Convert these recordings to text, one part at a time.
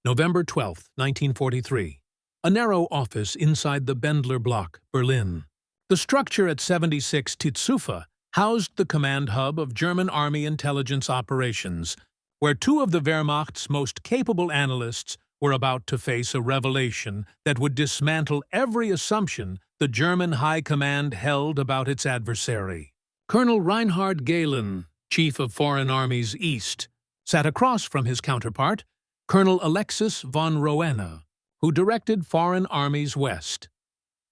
November 12, 1943. A narrow office inside the Bendler Block, Berlin. The structure at 76 Titzufa housed the command hub of German Army intelligence operations, where two of the Wehrmacht's most capable analysts were about to face a revelation that would dismantle every assumption the German High Command held about its adversary. Colonel Reinhard Gehlen, Chief of Foreign Armies East, sat across from his counterpart, Colonel Alexis von Roene, who directed Foreign Armies West.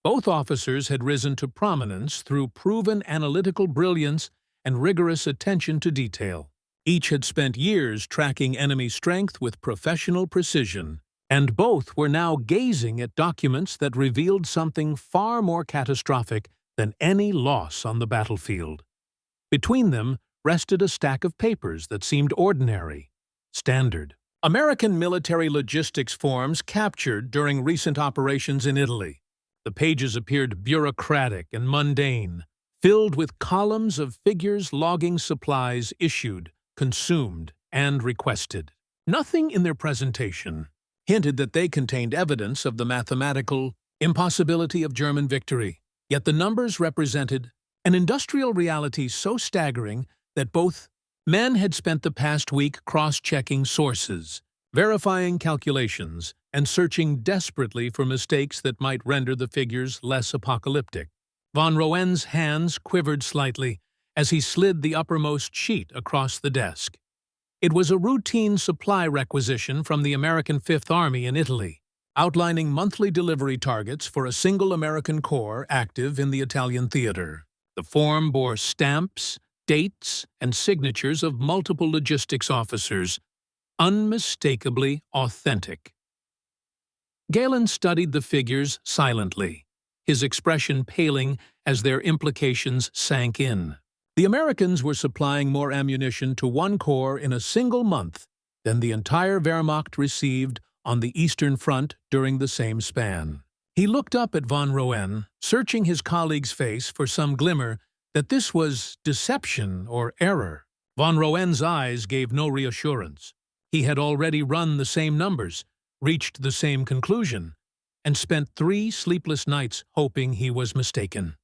Both officers had risen to prominence through proven analytical brilliance and rigorous attention to detail. Each had spent years tracking enemy strength with professional precision, and both were now gazing at documents that revealed something far more catastrophic than any loss on the battlefield. Between them rested a stack of papers that seemed ordinary, standard. American military logistics forms captured during recent operations in Italy. The pages appeared bureaucratic and mundane, filled with columns of figures logging supplies issued, consumed, and requested. Nothing in their presentation hinted that they contained evidence of the mathematical impossibility of German victory, yet the numbers represented an industrial reality so staggering that both men had spent the past week cross-checking sources, verifying calculations, and searching desperately for mistakes that might render the figures less apocalyptic. Von Roen's hands quivered slightly as he slid the uppermost sheet across the desk. It was a routine supply requisition from the American Fifth Army in Italy, outlining monthly delivery targets for a single American corps active in the Italian theater. The form bore stamps, dates, and signatures of multiple logistics officers, unmistakably authentic. Gehlen studied the figures silently, his expression paling as their implications sank in. The Americans were supplying more ammunition to one corps in a single month than the entire Wehrmacht received on the Eastern Front during the same span. He looked up at von Roene, searching his colleague's face for some glimmer that this was deception or error. Von Roen's eyes gave no reassurance. He had already run the same numbers, reached the same conclusion, and spent 3 sleepless nights hoping he was mistaken.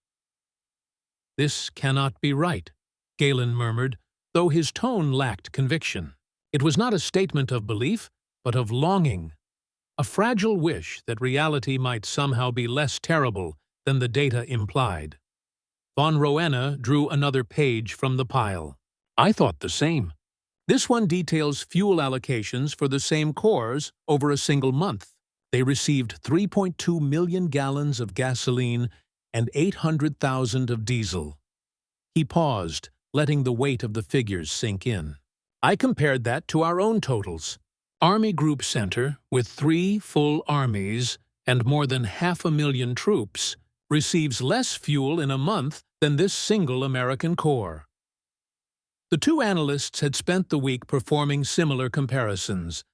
"This cannot be right," Gehlen murmured, though his tone lacked conviction. It was not a statement of belief, but of longing, a fragile wish that reality might somehow be less terrible than the data implied. Von Roene drew another page from the pile. "I thought the same. This one details fuel allocations for the same corps over a single month. They received 3.2 million gallons of gasoline and 800,000 of diesel." He paused, letting the weight of the figures sink in. "I compared that to our own totals. Army Group Center, with 3 full armies and more than 500,000 troops, receives less fuel in a month than this single American corps." The two analysts had spent the week performing similar comparisons,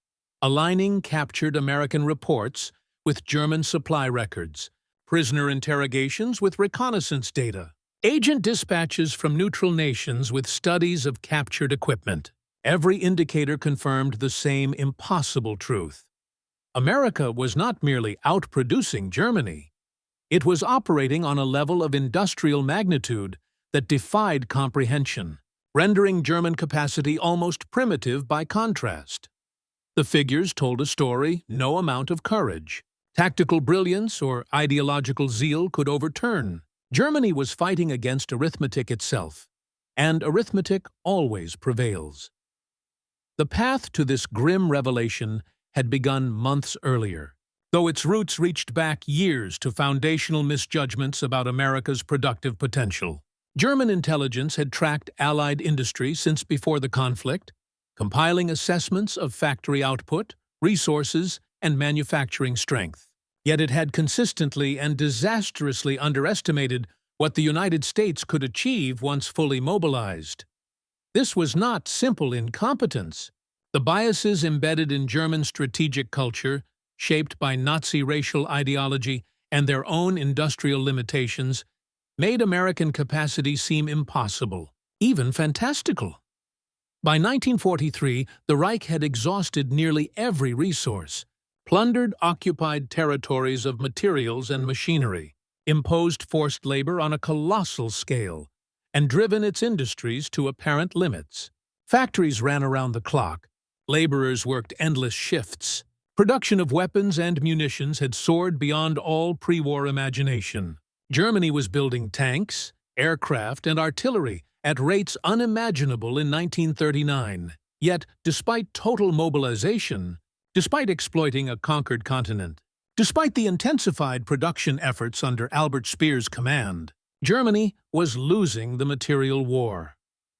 aligning captured American reports with German supply records, prisoner interrogations with reconnaissance data, agent dispatches from neutral nations with studies of captured equipment. Every indicator confirmed the same impossible truth. America was not merely outproducing Germany. It was operating on a level of industrial magnitude that defied comprehension, rendering German capacity almost primitive by contrast. The figures told a story no amount of courage, tactical brilliance, or ideological zeal could overturn. Germany was fighting against arithmetic itself, and arithmetic always prevails. The path to this grim revelation had begun months earlier, though its roots reached back years to foundational misjudgments about America's productive potential. German intelligence had tracked Allied industry since before the conflict, compiling assessments of factory output, resources, and manufacturing strength. Yet it had consistently and disastrously underestimated what the United States could achieve once fully mobilized. This was not simple incompetence. The biases embedded in German strategic culture, shaped by Nazi racial ideology and their own industrial limitations, made American capacity seem impossible, even fantastical. By 1943, the Reich had exhausted nearly every resource, plundered occupied territories of materials and machinery, imposed forced labor on a colossal scale, and driven its industries to apparent limits. Factories ran around the clock, laborers worked endless shifts. Production of weapons and munitions had soared beyond all pre-war imagination. Germany was building tanks, aircraft, and artillery at rates unimaginable in 1939. Yet, despite total mobilization, despite exploiting a conquered continent, despite the intensified production efforts under Albert Speer's command, Germany was losing the material war.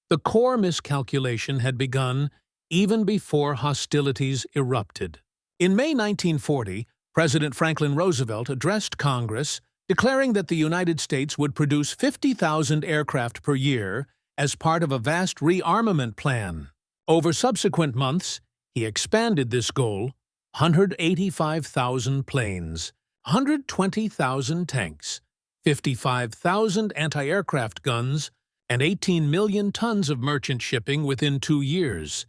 The core miscalculation had begun even before hostilities erupted. In May 1940, President Franklin Roosevelt addressed Congress, declaring that the United States would produce 50,000 aircraft per year as part of a vast rearmament plan. Over subsequent months, he expanded this goal: 185,000 planes, 120,000 tanks, 55,000 anti-aircraft guns, and 18 million tons of merchant shipping within 2 years.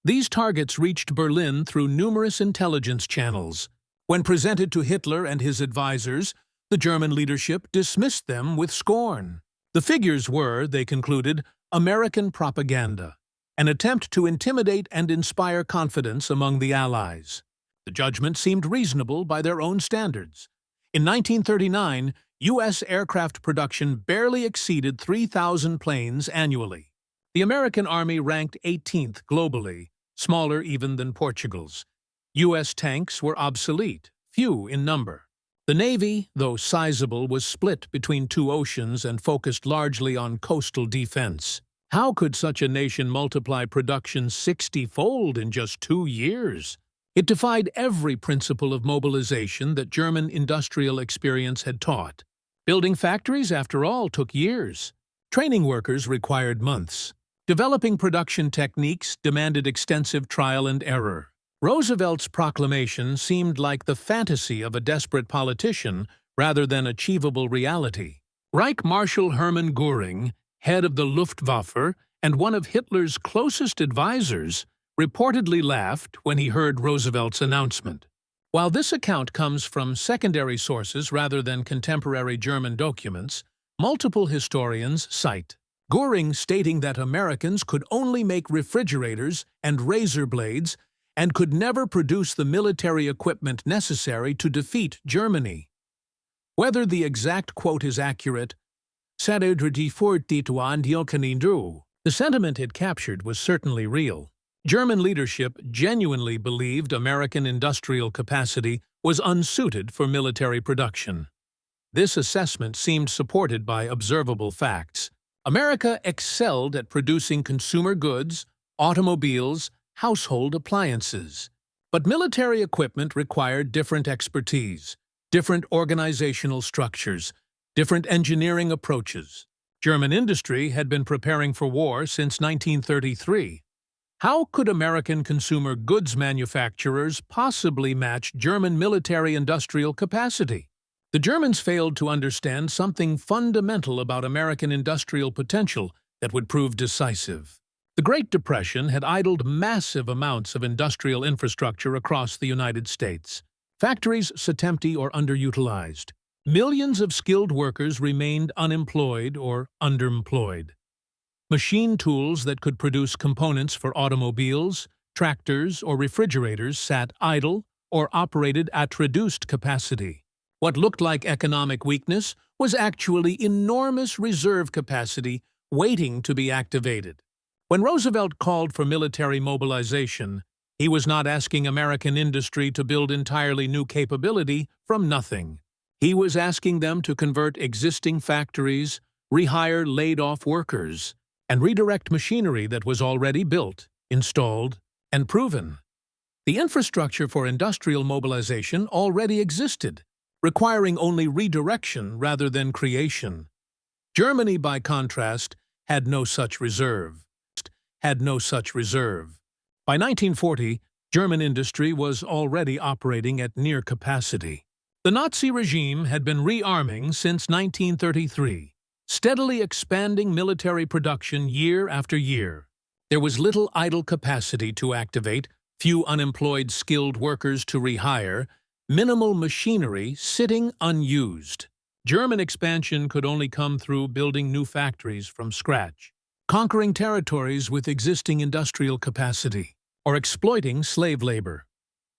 These targets reached Berlin through numerous intelligence channels. When presented to Hitler and his advisors, the German leadership dismissed them with scorn. The figures were, they concluded, American propaganda, an attempt to intimidate and inspire confidence among the Allies. The judgment seemed reasonable by their own standards. In 1939, U.S. aircraft production barely exceeded 3,000 planes annually. The American Army ranked 18th globally, smaller even than Portugal's. U.S. tanks were obsolete, few in number. The Navy, though sizable, was split between two oceans and focused largely on coastal defense. How could such a nation multiply production 60-fold in just 2 years? It defied every principle of mobilization that German industrial experience had taught. Building factories, after all, took years. Training workers required months. Developing production techniques demanded extensive trial and error. Roosevelt's proclamation seemed like the fantasy of a desperate politician rather than achievable reality. Reich Marshal Hermann Göring, head of the Luftwaffe and one of Hitler's closest advisors, reportedly laughed when he heard Roosevelt's announcement. While this account comes from secondary sources rather than contemporary German documents, multiple historians cite Göring stating that Americans could only make refrigerators and razor blades and could never produce the military equipment necessary to defeat Germany. Whether the exact quote is accurate, the sentiment it captured was certainly real. German leadership genuinely believed American industrial capacity was unsuited for military production. This assessment seemed supported by observable facts. America excelled at producing consumer goods, automobiles, household appliances. But military equipment required different expertise, different organizational structures, different engineering approaches. German industry had been preparing for war since 1933. How could American consumer goods manufacturers possibly match German military industrial capacity? The Germans failed to understand something fundamental about American industrial potential that would prove decisive. The Great Depression had idled massive amounts of industrial infrastructure across the United States. Factories sat empty or underutilized. Millions of skilled workers remained unemployed or underemployed. Machine tools that could produce components for automobiles, tractors, or refrigerators sat idle or operated at reduced capacity. What looked like economic weakness was actually enormous reserve capacity waiting to be activated. When Roosevelt called for military mobilization, he was not asking American industry to build entirely new capability from nothing. He was asking them to convert existing factories, rehire laid-off workers, and redirect machinery that was already built, installed, and proven. The infrastructure for industrial mobilization already existed, requiring only redirection rather than creation. Germany, by contrast, had no such reserve. By 1940, German industry was already operating at near capacity. The Nazi regime had been rearming since 1933, steadily expanding military production year after year. There was little idle capacity to activate, few unemployed skilled workers to rehire, minimal machinery sitting unused. German expansion could only come through building new factories from scratch, conquering territories with existing industrial capacity, or exploiting slave labor.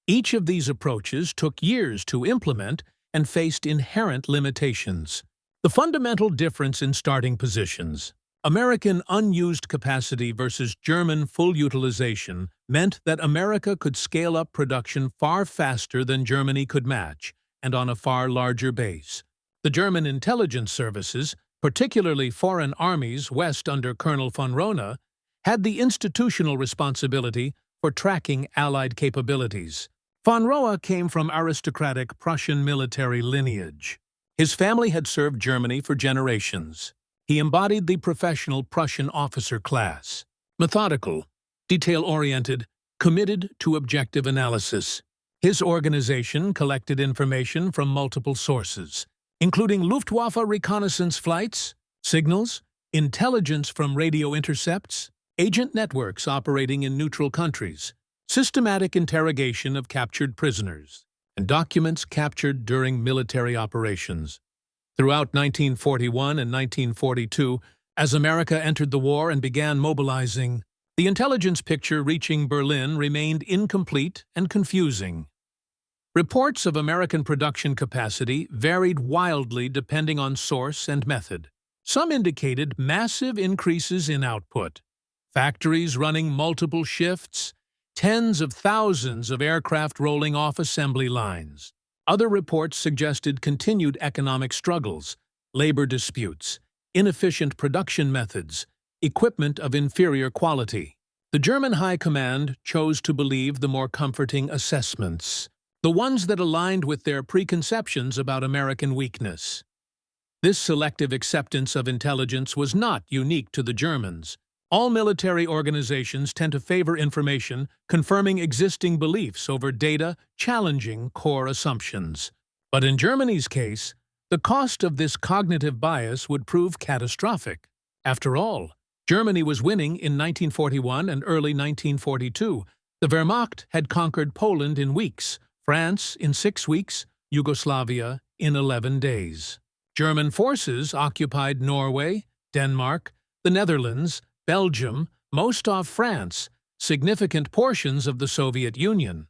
Each of these approaches took years to implement and faced inherent limitations. The fundamental difference in starting positions. American unused capacity versus German full utilization meant that America could scale up production far faster than Germany could match, and on a far larger base. The German intelligence services, particularly foreign armies west under Colonel von Rona, had the institutional responsibility for tracking Allied capabilities. Von Rohe came from aristocratic Prussian military lineage. His family had served Germany for generations. He embodied the professional Prussian officer class, methodical, detail-oriented, committed to objective analysis. His organization collected information from multiple sources, including Luftwaffe reconnaissance flights, signals, intelligence from radio intercepts, agent networks operating in neutral countries, systematic interrogation of captured prisoners, and documents captured during military operations. Throughout 1941 and 1942, as America entered the war and began mobilizing, the intelligence picture reaching Berlin remained incomplete and confusing. Reports of American production capacity varied wildly depending on source and method. Some indicated massive increases in output, factories running multiple shifts, tens of thousands of aircraft rolling off assembly lines. Other reports suggested continued economic struggles, labor disputes, inefficient production methods, equipment of inferior quality. The German High Command chose to believe the more comforting assessments, the ones that aligned with their preconceptions about American weakness. This selective acceptance of intelligence was not unique to the Germans. All military organizations tend to favor information confirming existing beliefs over data challenging core assumptions. But in Germany's case, the cost of this cognitive bias would prove catastrophic. After all, Germany was winning in 1941 and early 1942. The Wehrmacht had conquered Poland in weeks, France in 6 weeks, Yugoslavia in 11 days. German forces occupied Norway, Denmark, the Netherlands, Belgium, most of France, significant portions of the Soviet Union.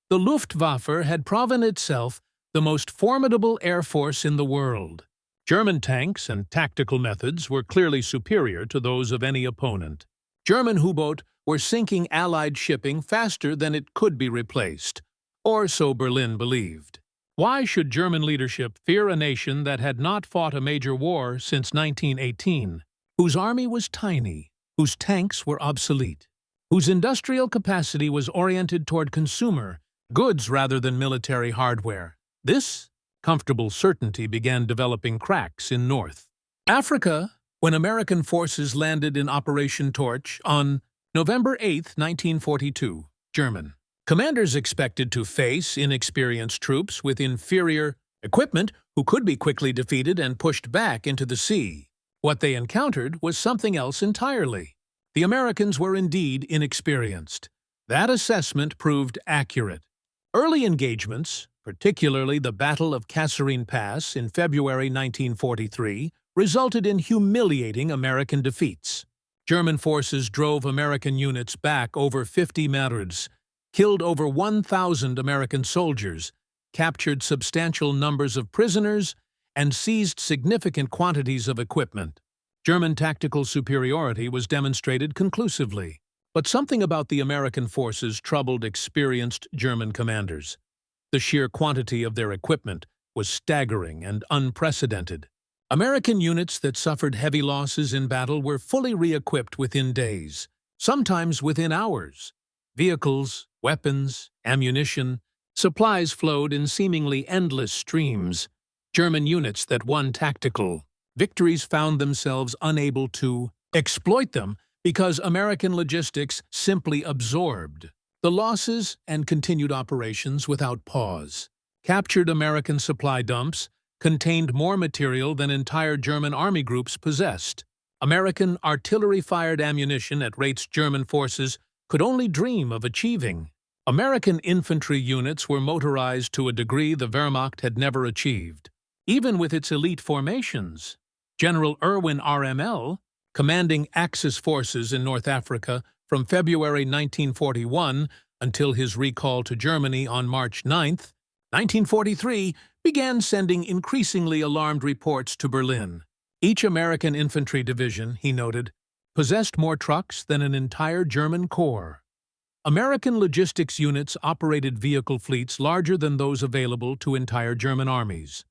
The Luftwaffe had proven itself the most formidable air force in the world. German tanks and tactical methods were clearly superior to those of any opponent. German U-boats were sinking Allied shipping faster than it could be replaced, or so Berlin believed. Why should German leadership fear a nation that had not fought a major war since 1918, whose army was tiny, whose tanks were obsolete, whose industrial capacity was oriented toward consumer goods rather than military hardware? This comfortable certainty began developing cracks in North Africa when American forces landed in Operation Torch on November 8, 1942. German commanders expected to face inexperienced troops with inferior equipment who could be quickly defeated and pushed back into the sea. What they encountered was something else entirely. The Americans were indeed inexperienced. That assessment proved accurate. Early engagements, particularly the Battle of Kasserine Pass in February 1943, resulted in humiliating American defeats. German forces drove American units back over 50 meters, killed over 1,000 American soldiers, captured substantial numbers of prisoners, and seized significant quantities of equipment. German tactical superiority was demonstrated conclusively, but something about the American forces troubled experienced German commanders. The sheer quantity of their equipment was staggering and unprecedented. American units that suffered heavy losses in battle were fully re-equipped within days, sometimes within hours. Vehicles, weapons, ammunition, supplies flowed in seemingly endless streams. German units that won tactical victories found themselves unable to exploit them because American logistics simply absorbed the losses and continued operations without pause. Captured American supply dumps contained more material than entire German army groups possessed. American artillery-fired ammunition at rates German forces could only dream of achieving. American infantry units were motorized to a degree the Wehrmacht had never achieved, even with its elite formations. General Irwin RML, commanding Axis forces in North Africa from February 1941 until his recall to Germany on March 9, 1943, began sending increasingly alarmed reports to Berlin. Each American infantry division, he noted, possessed more trucks than an entire German corps. American logistics units operated vehicle fleets larger than those available to entire German armies.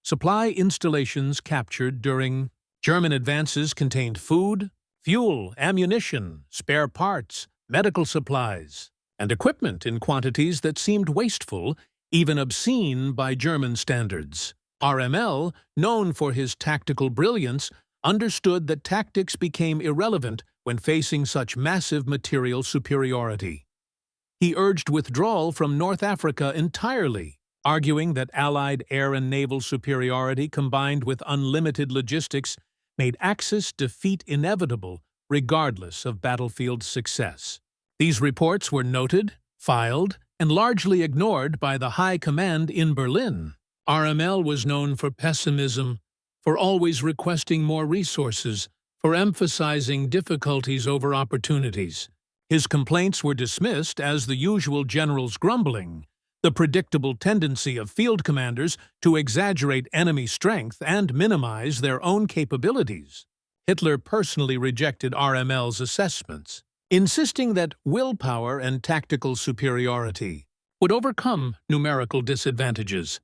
Supply installations captured during German advances contained food, fuel, ammunition, spare parts, medical supplies, and equipment in quantities that seemed wasteful, even obscene by German standards. RML, known for his tactical brilliance, understood that tactics became irrelevant when facing such massive material superiority. He urged withdrawal from North Africa entirely, arguing that Allied air and naval superiority combined with unlimited logistics made Axis defeat inevitable regardless of battlefield success. These reports were noted, filed, and largely ignored by the high command in Berlin. RML was known for pessimism, for always requesting more resources, for emphasizing difficulties over opportunities. His complaints were dismissed as the usual general's grumbling, the predictable tendency of field commanders to exaggerate enemy strength and minimize their own capabilities. Hitler personally rejected RML's assessments, insisting that willpower and tactical superiority would overcome numerical disadvantages.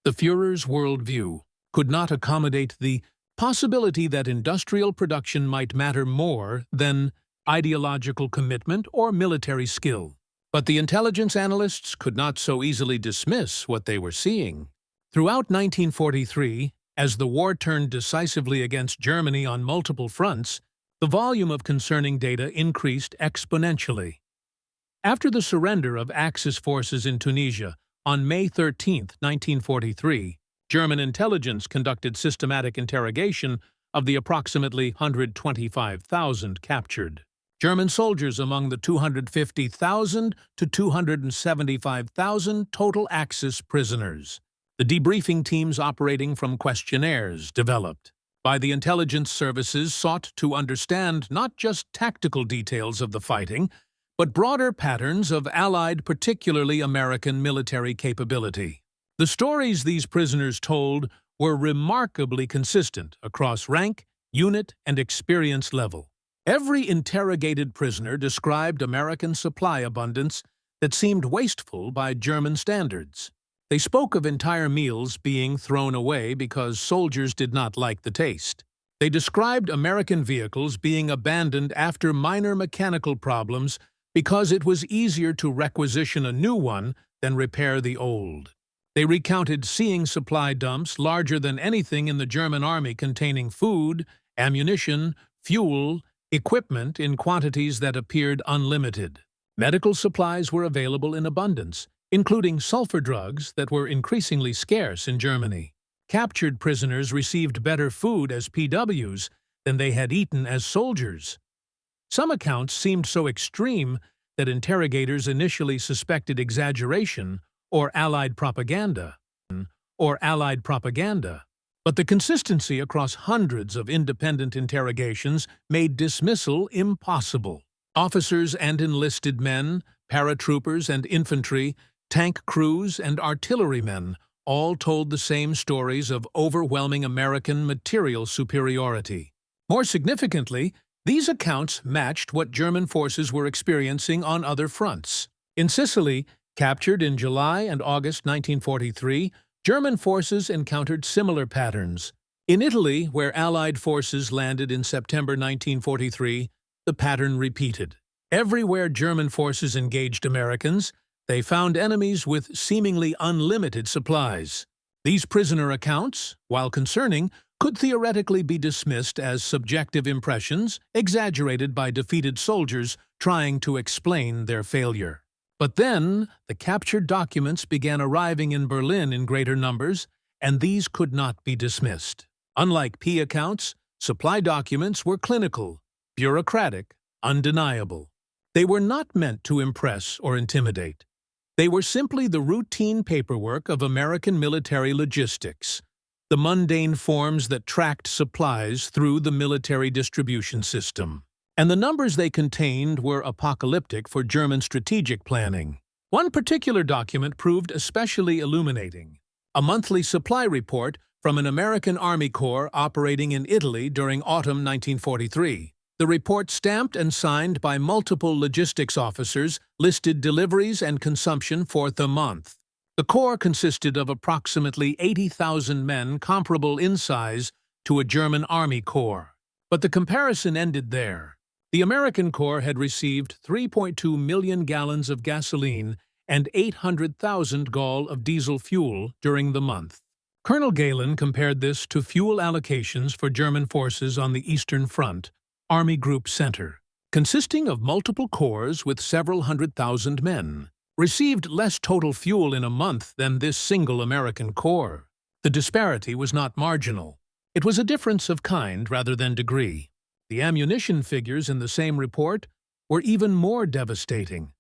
The Führer's worldview could not accommodate the possibility that industrial production might matter more than ideological commitment or military skill. But the intelligence analysts could not so easily dismiss what they were seeing. Throughout 1943, as the war turned decisively against Germany on multiple fronts, the volume of concerning data increased exponentially. After the surrender of Axis forces in Tunisia on May 13, 1943, German intelligence conducted systematic interrogation of the approximately 125,000 captured German soldiers among the 250,000 to 275,000 total Axis prisoners. The debriefing teams operating from questionnaires developed by the intelligence services sought to understand not just tactical details of the fighting, but broader patterns of Allied, particularly American, military capability. The stories these prisoners told were remarkably consistent across rank, unit, and experience level. Every interrogated prisoner described American supply abundance that seemed wasteful by German standards. They spoke of entire meals being thrown away because soldiers did not like the taste. They described American vehicles being abandoned after minor mechanical problems because it was easier to requisition a new one than repair the old. They recounted seeing supply dumps larger than anything in the German army containing food, ammunition, fuel, equipment in quantities that appeared unlimited. Medical supplies were available in abundance, including sulfur drugs that were increasingly scarce in Germany. Captured prisoners received better food as PWs than they had eaten as soldiers. Some accounts seemed so extreme that interrogators initially suspected exaggeration or Allied propaganda. But the consistency across hundreds of independent interrogations made dismissal impossible. Officers and enlisted men, paratroopers and infantry, tank crews and artillerymen all told the same stories of overwhelming American material superiority. More significantly, these accounts matched what German forces were experiencing on other fronts. In Sicily, captured in July and August 1943, German forces encountered similar patterns. In Italy, where Allied forces landed in September 1943, the pattern repeated. Everywhere German forces engaged Americans, they found enemies with seemingly unlimited supplies. These prisoner accounts, while concerning, could theoretically be dismissed as subjective impressions exaggerated by defeated soldiers trying to explain their failure. But then, the captured documents began arriving in Berlin in greater numbers, and these could not be dismissed. Unlike P accounts, Supply documents were clinical, bureaucratic, undeniable. They were not meant to impress or intimidate. They were simply the routine paperwork of American military logistics, the mundane forms that tracked supplies through the military distribution system. And the numbers they contained were apocalyptic for German strategic planning. One particular document proved especially illuminating: a monthly supply report from an American Army Corps operating in Italy during autumn 1943. The report, stamped and signed by multiple logistics officers, listed deliveries and consumption for the month. The Corps consisted of approximately 80,000 men, comparable in size to a German Army Corps. But the comparison ended there. The American Corps had received 3.2 million gallons of gasoline and 800,000 gall of diesel fuel during the month. Colonel Galen compared this to fuel allocations for German forces on the Eastern Front, Army Group Center, consisting of multiple corps with several 100,000 men, received less total fuel in a month than this single American Corps. The disparity was not marginal. It was a difference of kind rather than degree. The ammunition figures in the same report were even more devastating.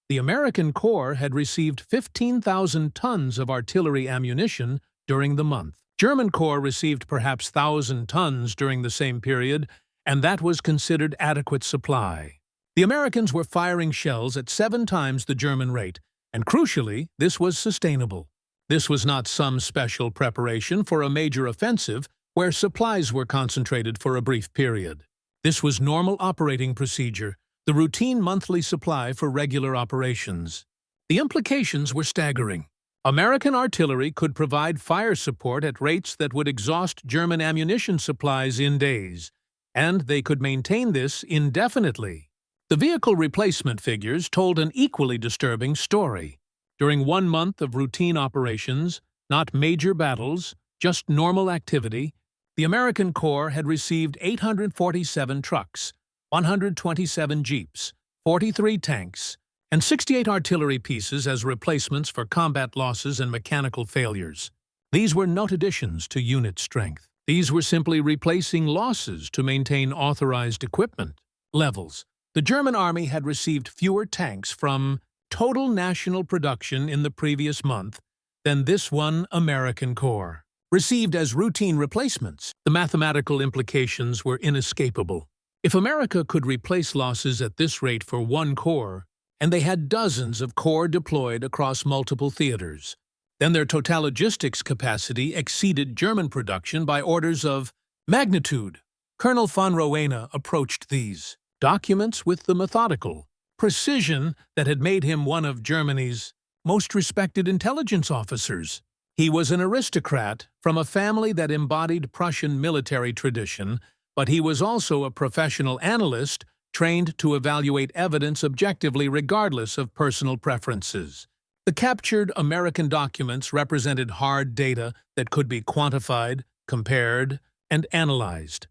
The American Corps had received 15,000 tons of artillery ammunition during the month. German Corps received perhaps 1,000 tons during the same period, and that was considered adequate supply. The Americans were firing shells at 7 times the German rate, and crucially, this was sustainable. This was not some special preparation for a major offensive where supplies were concentrated for a brief period. This was normal operating procedure, the routine monthly supply for regular operations. The implications were staggering. American artillery could provide fire support at rates that would exhaust German ammunition supplies in days, and they could maintain this indefinitely. The vehicle replacement figures told an equally disturbing story. During 1 month of routine operations, not major battles, just normal activity, the American Corps had received 847 trucks, 127 jeeps, 43 tanks, and 68 artillery pieces as replacements for combat losses and mechanical failures. These were not additions to unit strength. These were simply replacing losses to maintain authorized equipment levels. The German Army had received fewer tanks from total national production in the previous month than this one American Corps received as routine replacements. The mathematical implications were inescapable. If America could replace losses at this rate for one corps, and they had dozens of corps deployed across multiple theaters, then their total logistics capacity exceeded German production by orders of magnitude. Colonel von Rowena approached these documents with the methodical precision that had made him one of Germany's most respected intelligence officers. He was an aristocrat from a family that embodied Prussian military tradition, but he was also a professional analyst trained to evaluate evidence objectively regardless of personal preferences. The captured American documents represented hard data that could be quantified, compared, and analyzed.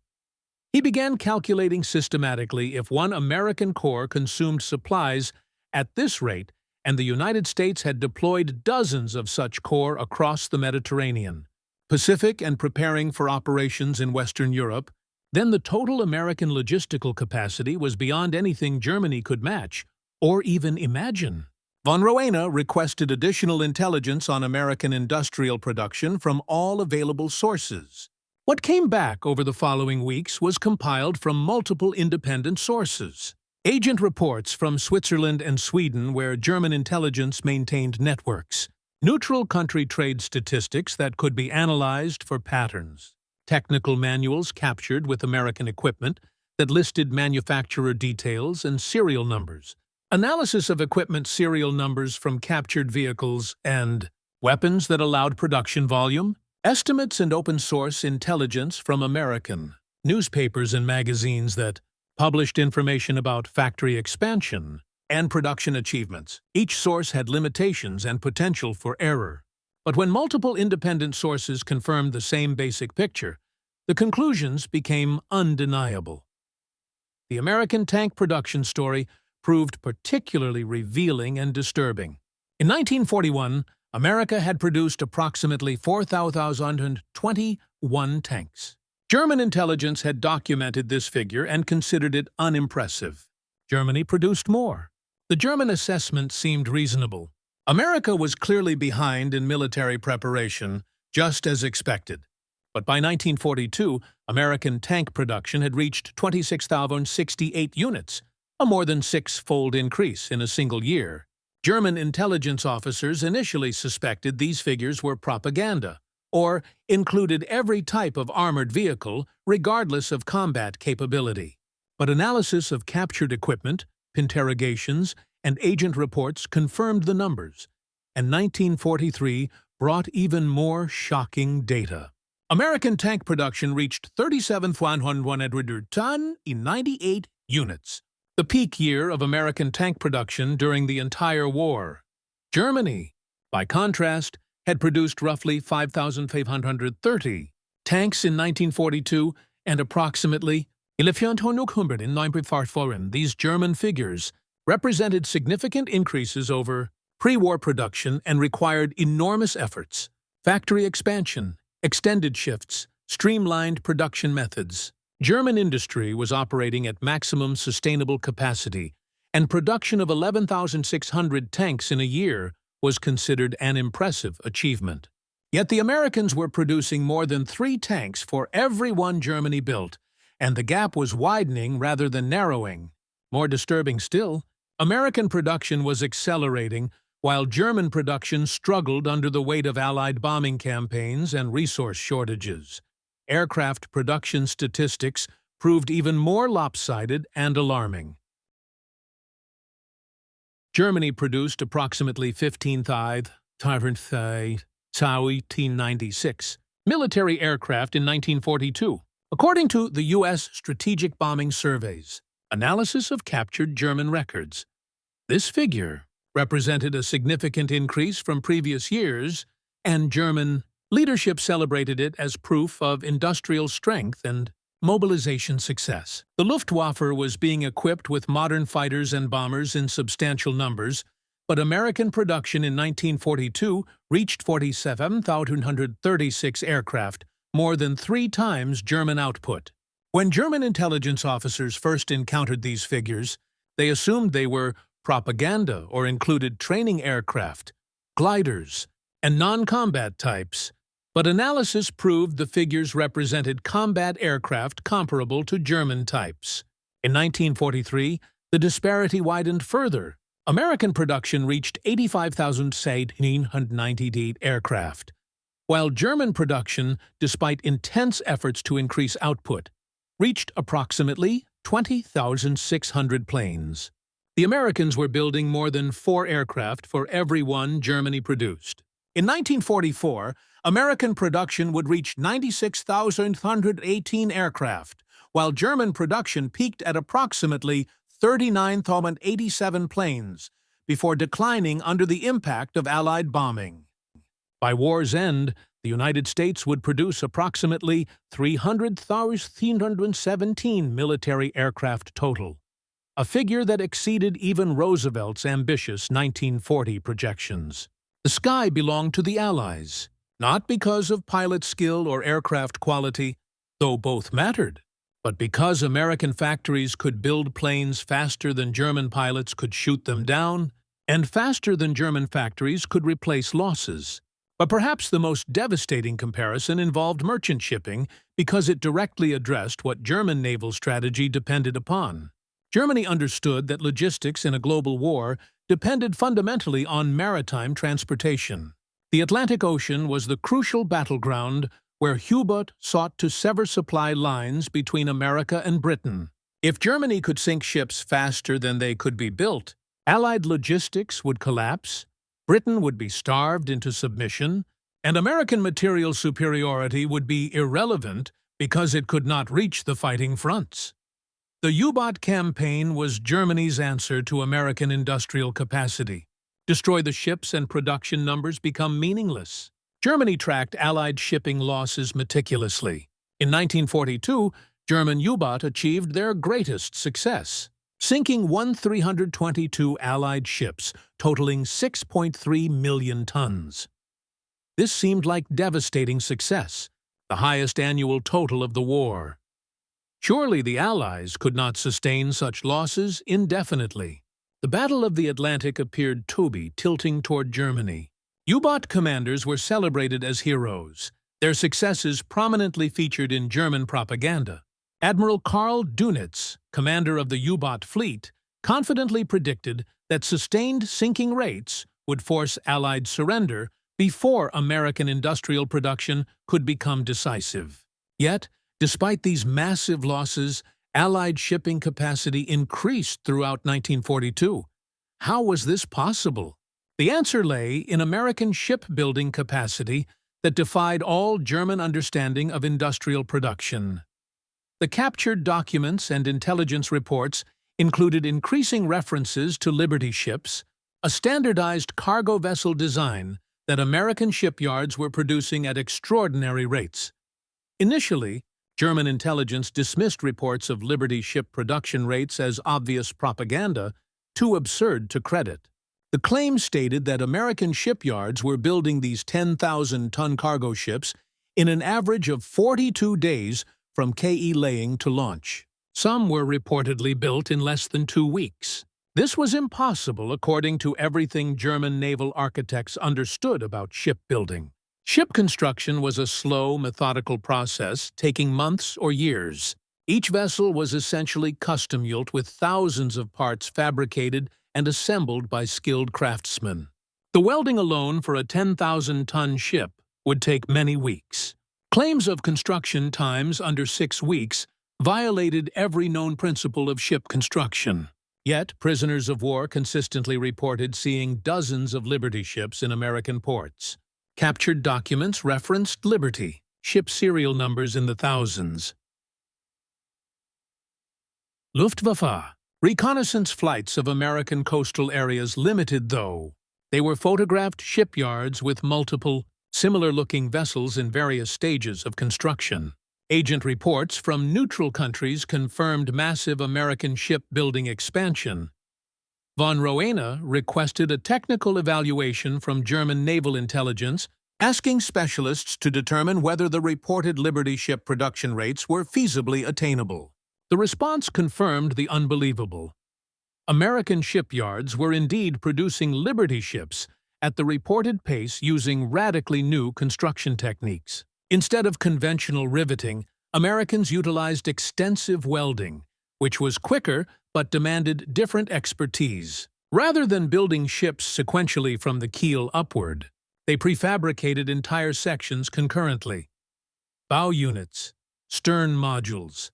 He began calculating systematically if one American corps consumed supplies at this rate, and the United States had deployed dozens of such corps across the Mediterranean, Pacific, and preparing for operations in Western Europe, then the total American logistical capacity was beyond anything Germany could match or even imagine. Von Rowena requested additional intelligence on American industrial production from all available sources. What came back over the following weeks was compiled from multiple independent sources. Agent reports from Switzerland and Sweden, where German intelligence maintained networks. Neutral country trade statistics that could be analyzed for patterns. Technical manuals captured with American equipment that listed manufacturer details and serial numbers. Analysis of equipment serial numbers from captured vehicles and weapons that allowed production volume. Estimates and open-source intelligence from American newspapers and magazines that published information about factory expansion and production achievements. Each source had limitations and potential for error. But when multiple independent sources confirmed the same basic picture, the conclusions became undeniable. The American tank production story proved particularly revealing and disturbing. In 1941, America had produced approximately 4,021 tanks. German intelligence had documented this figure and considered it unimpressive. Germany produced more. The German assessment seemed reasonable. America was clearly behind in military preparation, just as expected. But by 1942, American tank production had reached 26,068 units, a more than six-fold increase in a single year. German intelligence officers initially suspected these figures were propaganda, or included every type of armored vehicle, regardless of combat capability. But analysis of captured equipment, interrogations, and agent reports confirmed the numbers, and 1943 brought even more shocking data. American tank production reached 37,100 ton in 98 units, the peak year of American tank production during the entire war. Germany, by contrast, had produced roughly 5,530 tanks in 1942 and approximately 11,900. These German figures represented significant increases over pre-war production and required enormous efforts, factory expansion, extended shifts, streamlined production methods. German industry was operating at maximum sustainable capacity, and production of 11,600 tanks in a year was considered an impressive achievement. Yet the Americans were producing more than 3 tanks for every one Germany built, and the gap was widening rather than narrowing. More disturbing still, American production was accelerating while German production struggled under the weight of Allied bombing campaigns and resource shortages. Aircraft production statistics proved even more lopsided and alarming. Germany produced approximately 15,596 military aircraft in 1942, according to the U.S. Strategic Bombing Surveys, analysis of captured German records. This figure represented a significant increase from previous years, and German leadership celebrated it as proof of industrial strength and mobilization success. The Luftwaffe was being equipped with modern fighters and bombers in substantial numbers, but American production in 1942 reached 47,136 aircraft, more than 3 times German output. When German intelligence officers first encountered these figures, they assumed they were propaganda or included training aircraft, gliders, and non-combat types, but analysis proved the figures represented combat aircraft comparable to German types. In 1943, the disparity widened further. American production reached 85,798 aircraft, while German production, despite intense efforts to increase output, reached approximately 20,600 planes. The Americans were building more than 4 aircraft for every one Germany produced. In 1944, American production would reach 96,118 aircraft, while German production peaked at approximately 39,087 planes, before declining under the impact of Allied bombing. By war's end, the United States would produce approximately 300,317 military aircraft total, a figure that exceeded even Roosevelt's ambitious 1940 projections. The sky belonged to the Allies, not because of pilot skill or aircraft quality, though both mattered, but because American factories could build planes faster than German pilots could shoot them down, and faster than German factories could replace losses. But perhaps the most devastating comparison involved merchant shipping because it directly addressed what German naval strategy depended upon. Germany understood that logistics in a global war depended fundamentally on maritime transportation. The Atlantic Ocean was the crucial battleground where U-boat sought to sever supply lines between America and Britain. If Germany could sink ships faster than they could be built, Allied logistics would collapse, Britain would be starved into submission, and American material superiority would be irrelevant because it could not reach the fighting fronts. The U-boat campaign was Germany's answer to American industrial capacity. Destroy the ships and production numbers become meaningless. Germany tracked Allied shipping losses meticulously. In 1942, German U-boat achieved their greatest success, sinking 1,322 Allied ships, totaling 6.3 million tons. This seemed like devastating success, the highest annual total of the war. Surely the Allies could not sustain such losses indefinitely. The Battle of the Atlantic appeared to be tilting toward Germany. U-boat commanders were celebrated as heroes, their successes prominently featured in German propaganda. Admiral Karl Dönitz, commander of the U-boat fleet, confidently predicted that sustained sinking rates would force Allied surrender before American industrial production could become decisive. Yet, despite these massive losses, Allied shipping capacity increased throughout 1942. How was this possible? The answer lay in American shipbuilding capacity that defied all German understanding of industrial production. The captured documents and intelligence reports included increasing references to Liberty ships, a standardized cargo vessel design that American shipyards were producing at extraordinary rates. Initially, German intelligence dismissed reports of Liberty ship production rates as obvious propaganda, too absurd to credit. The claim stated that American shipyards were building these 10,000-ton cargo ships in an average of 42 days from KE laying to launch. Some were reportedly built in less than 2 weeks. This was impossible according to everything German naval architects understood about shipbuilding. Ship construction was a slow, methodical process taking months or years. Each vessel was essentially custom-built with thousands of parts fabricated and assembled by skilled craftsmen. The welding alone for a 10,000-ton ship would take many weeks. Claims of construction times under 6 weeks violated every known principle of ship construction. Yet, prisoners of war consistently reported seeing dozens of Liberty ships in American ports. Captured documents referenced Liberty, ship serial numbers in the thousands. Luftwaffe. Reconnaissance flights of American coastal areas limited, though. They were photographed shipyards with multiple, similar-looking vessels in various stages of construction. Agent reports from neutral countries confirmed massive American shipbuilding expansion. Von Roena requested a technical evaluation from German naval intelligence, asking specialists to determine whether the reported Liberty ship production rates were feasibly attainable. The response confirmed the unbelievable. American shipyards were indeed producing Liberty ships at the reported pace using radically new construction techniques. Instead of conventional riveting, Americans utilized extensive welding, which was quicker but demanded different expertise. Rather than building ships sequentially from the keel upward, they prefabricated entire sections concurrently. Bow units, stern modules,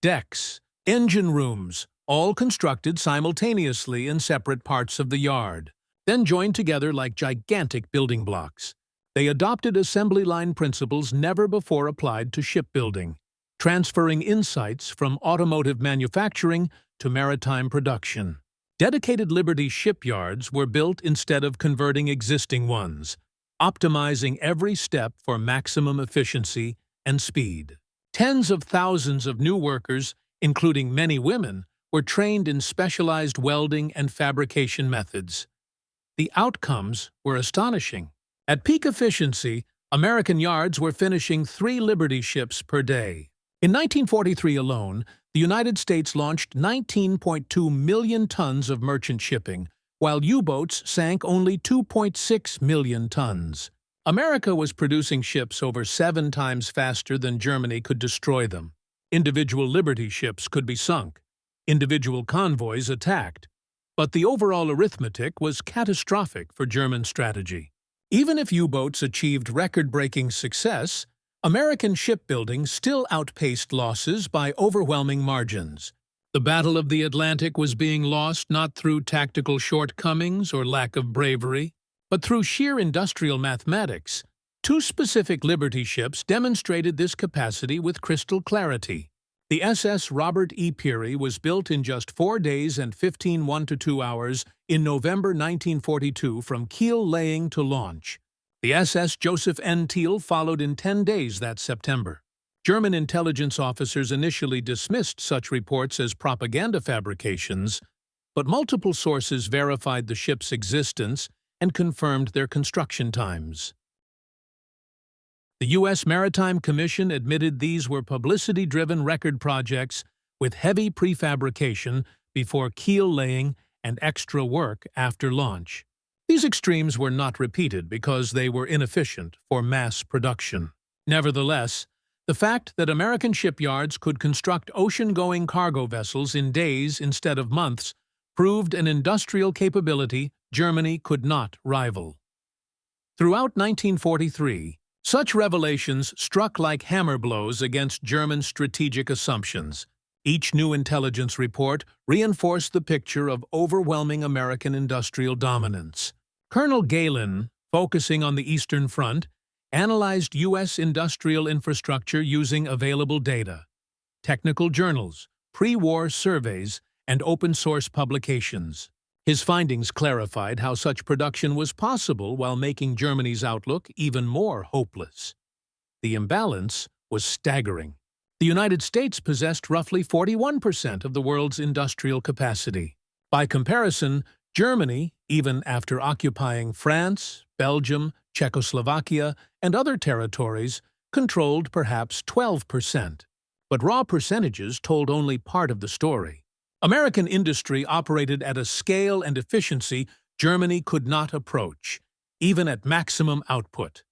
decks, engine rooms, all constructed simultaneously in separate parts of the yard, then joined together like gigantic building blocks. They adopted assembly line principles never before applied to shipbuilding, transferring insights from automotive manufacturing to maritime production. Dedicated Liberty shipyards were built instead of converting existing ones, optimizing every step for maximum efficiency and speed. Tens of thousands of new workers, including many women, were trained in specialized welding and fabrication methods. The outcomes were astonishing. At peak efficiency, American yards were finishing 3 Liberty ships per day. In 1943 alone, the United States launched 19.2 million tons of merchant shipping, while U-boats sank only 2.6 million tons. America was producing ships over 7 times faster than Germany could destroy them. Individual Liberty ships could be sunk, individual convoys attacked, but the overall arithmetic was catastrophic for German strategy. Even if U-boats achieved record-breaking success, American shipbuilding still outpaced losses by overwhelming margins. The Battle of the Atlantic was being lost not through tactical shortcomings or lack of bravery, but through sheer industrial mathematics. 2 specific Liberty ships demonstrated this capacity with crystal clarity. The SS Robert E. Peary was built in just 4 days and 15 1–2 hours in November 1942 from keel laying to launch. The SS Joseph N. Thiel followed in 10 days that September. German intelligence officers initially dismissed such reports as propaganda fabrications, but multiple sources verified the ship's existence and confirmed their construction times. The U.S. Maritime Commission admitted these were publicity-driven record projects with heavy prefabrication before keel laying and extra work after launch. These extremes were not repeated because they were inefficient for mass production. Nevertheless, the fact that American shipyards could construct ocean-going cargo vessels in days instead of months proved an industrial capability Germany could not rival. Throughout 1943, such revelations struck like hammer blows against German strategic assumptions. Each new intelligence report reinforced the picture of overwhelming American industrial dominance. Colonel Galen, focusing on the Eastern Front, analyzed U.S. industrial infrastructure using available data, technical journals, pre-war surveys, and open-source publications. His findings clarified how such production was possible while making Germany's outlook even more hopeless. The imbalance was staggering. The United States possessed roughly 41% of the world's industrial capacity. By comparison, Germany, even after occupying France, Belgium, Czechoslovakia, and other territories, controlled perhaps 12%. But raw percentages told only part of the story. American industry operated at a scale and efficiency Germany could not approach, even at maximum output.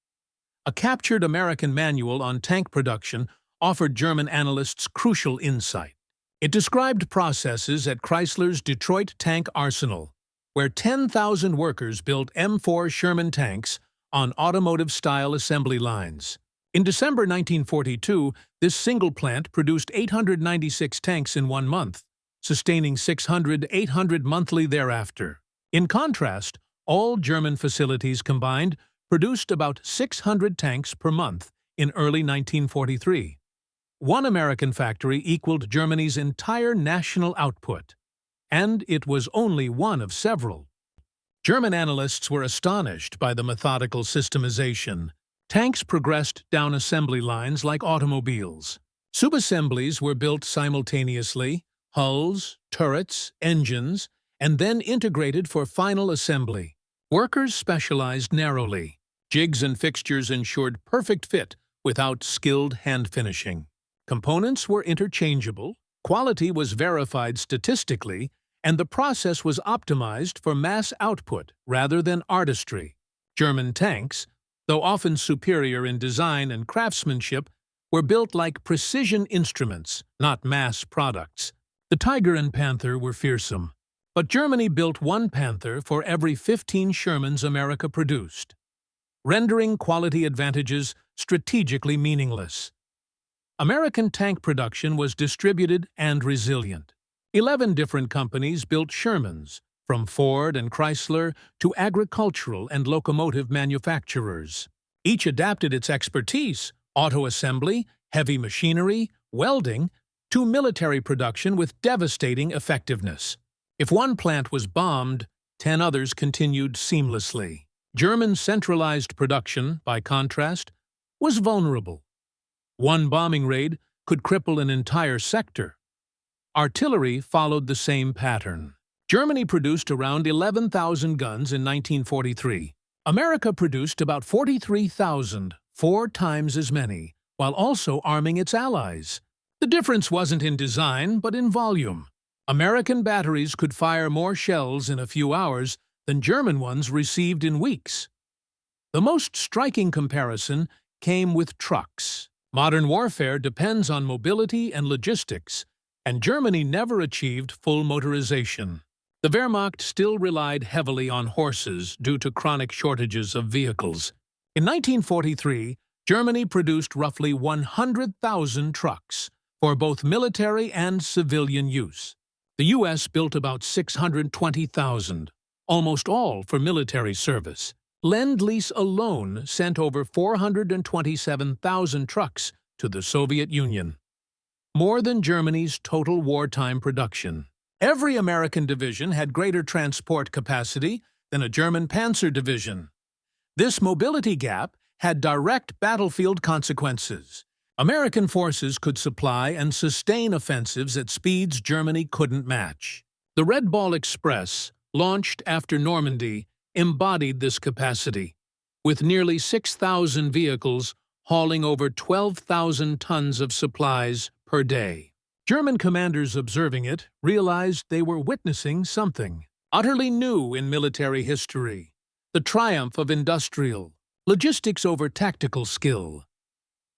A captured American manual on tank production offered German analysts crucial insight. It described processes at Chrysler's Detroit tank arsenal, where 10,000 workers built M4 Sherman tanks on automotive-style assembly lines. In December 1942, this single plant produced 896 tanks in 1 month, sustaining 800 monthly thereafter. In contrast, all German facilities combined produced about 600 tanks per month in early 1943. One American factory equaled Germany's entire national output, and it was only one of several. German analysts were astonished by the methodical systemization. Tanks progressed down assembly lines like automobiles. Subassemblies were built simultaneously, hulls, turrets, engines, and then integrated for final assembly. Workers specialized narrowly. Jigs and fixtures ensured perfect fit without skilled hand finishing. Components were interchangeable, quality was verified statistically, and the process was optimized for mass output rather than artistry. German tanks, though often superior in design and craftsmanship, were built like precision instruments, not mass products. The Tiger and Panther were fearsome, but Germany built one Panther for every 15 Shermans America produced, rendering quality advantages strategically meaningless. American tank production was distributed and resilient. 11 different companies built Shermans, from Ford and Chrysler to agricultural and locomotive manufacturers. Each adapted its expertise, auto assembly, heavy machinery, welding, to military production with devastating effectiveness. If one plant was bombed, 10 others continued seamlessly. German centralized production, by contrast, was vulnerable. One bombing raid could cripple an entire sector. Artillery followed the same pattern. Germany produced around 11,000 guns in 1943. America produced about 43,000, 4 times as many, while also arming its allies. The difference wasn't in design, but in volume. American batteries could fire more shells in a few hours than German ones received in weeks. The most striking comparison came with trucks. Modern warfare depends on mobility and logistics, and Germany never achieved full motorization. The Wehrmacht still relied heavily on horses due to chronic shortages of vehicles. In 1943, Germany produced roughly 100,000 trucks for both military and civilian use. The U.S. built about 620,000, almost all for military service. Lend-Lease alone sent over 427,000 trucks to the Soviet Union, more than Germany's total wartime production. Every American division had greater transport capacity than a German panzer division. This mobility gap had direct battlefield consequences. American forces could supply and sustain offensives at speeds Germany couldn't match. The Red Ball Express, launched after Normandy, embodied this capacity. With nearly 6,000 vehicles, hauling over 12,000 tons of supplies per day. German commanders observing it realized they were witnessing something utterly new in military history: the triumph of industrial logistics over tactical skill.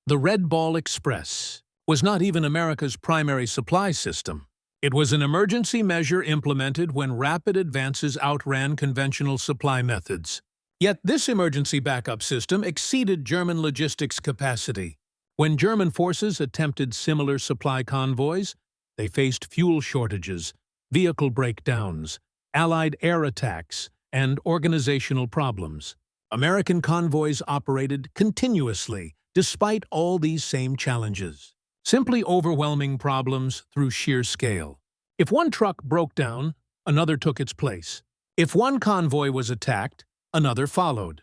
The Red Ball Express was not even America's primary supply system. It was an emergency measure implemented when rapid advances outran conventional supply methods. Yet this emergency backup system exceeded German logistics capacity. When German forces attempted similar supply convoys, they faced fuel shortages, vehicle breakdowns, Allied air attacks, and organizational problems. American convoys operated continuously, despite all these same challenges, simply overwhelming problems through sheer scale. If one truck broke down, another took its place. If one convoy was attacked, another followed.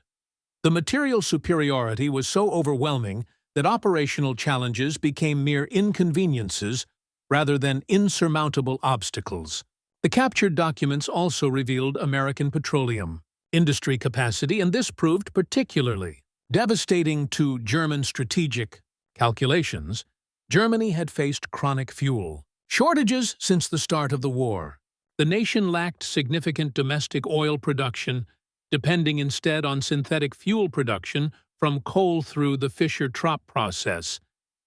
The material superiority was so overwhelming that operational challenges became mere inconveniences rather than insurmountable obstacles. The captured documents also revealed American petroleum industry capacity, and this proved particularly devastating to German strategic calculations. Germany had faced chronic fuel shortages since the start of the war. The nation lacked significant domestic oil production, depending instead on synthetic fuel production from coal through the Fischer-Tropsch process,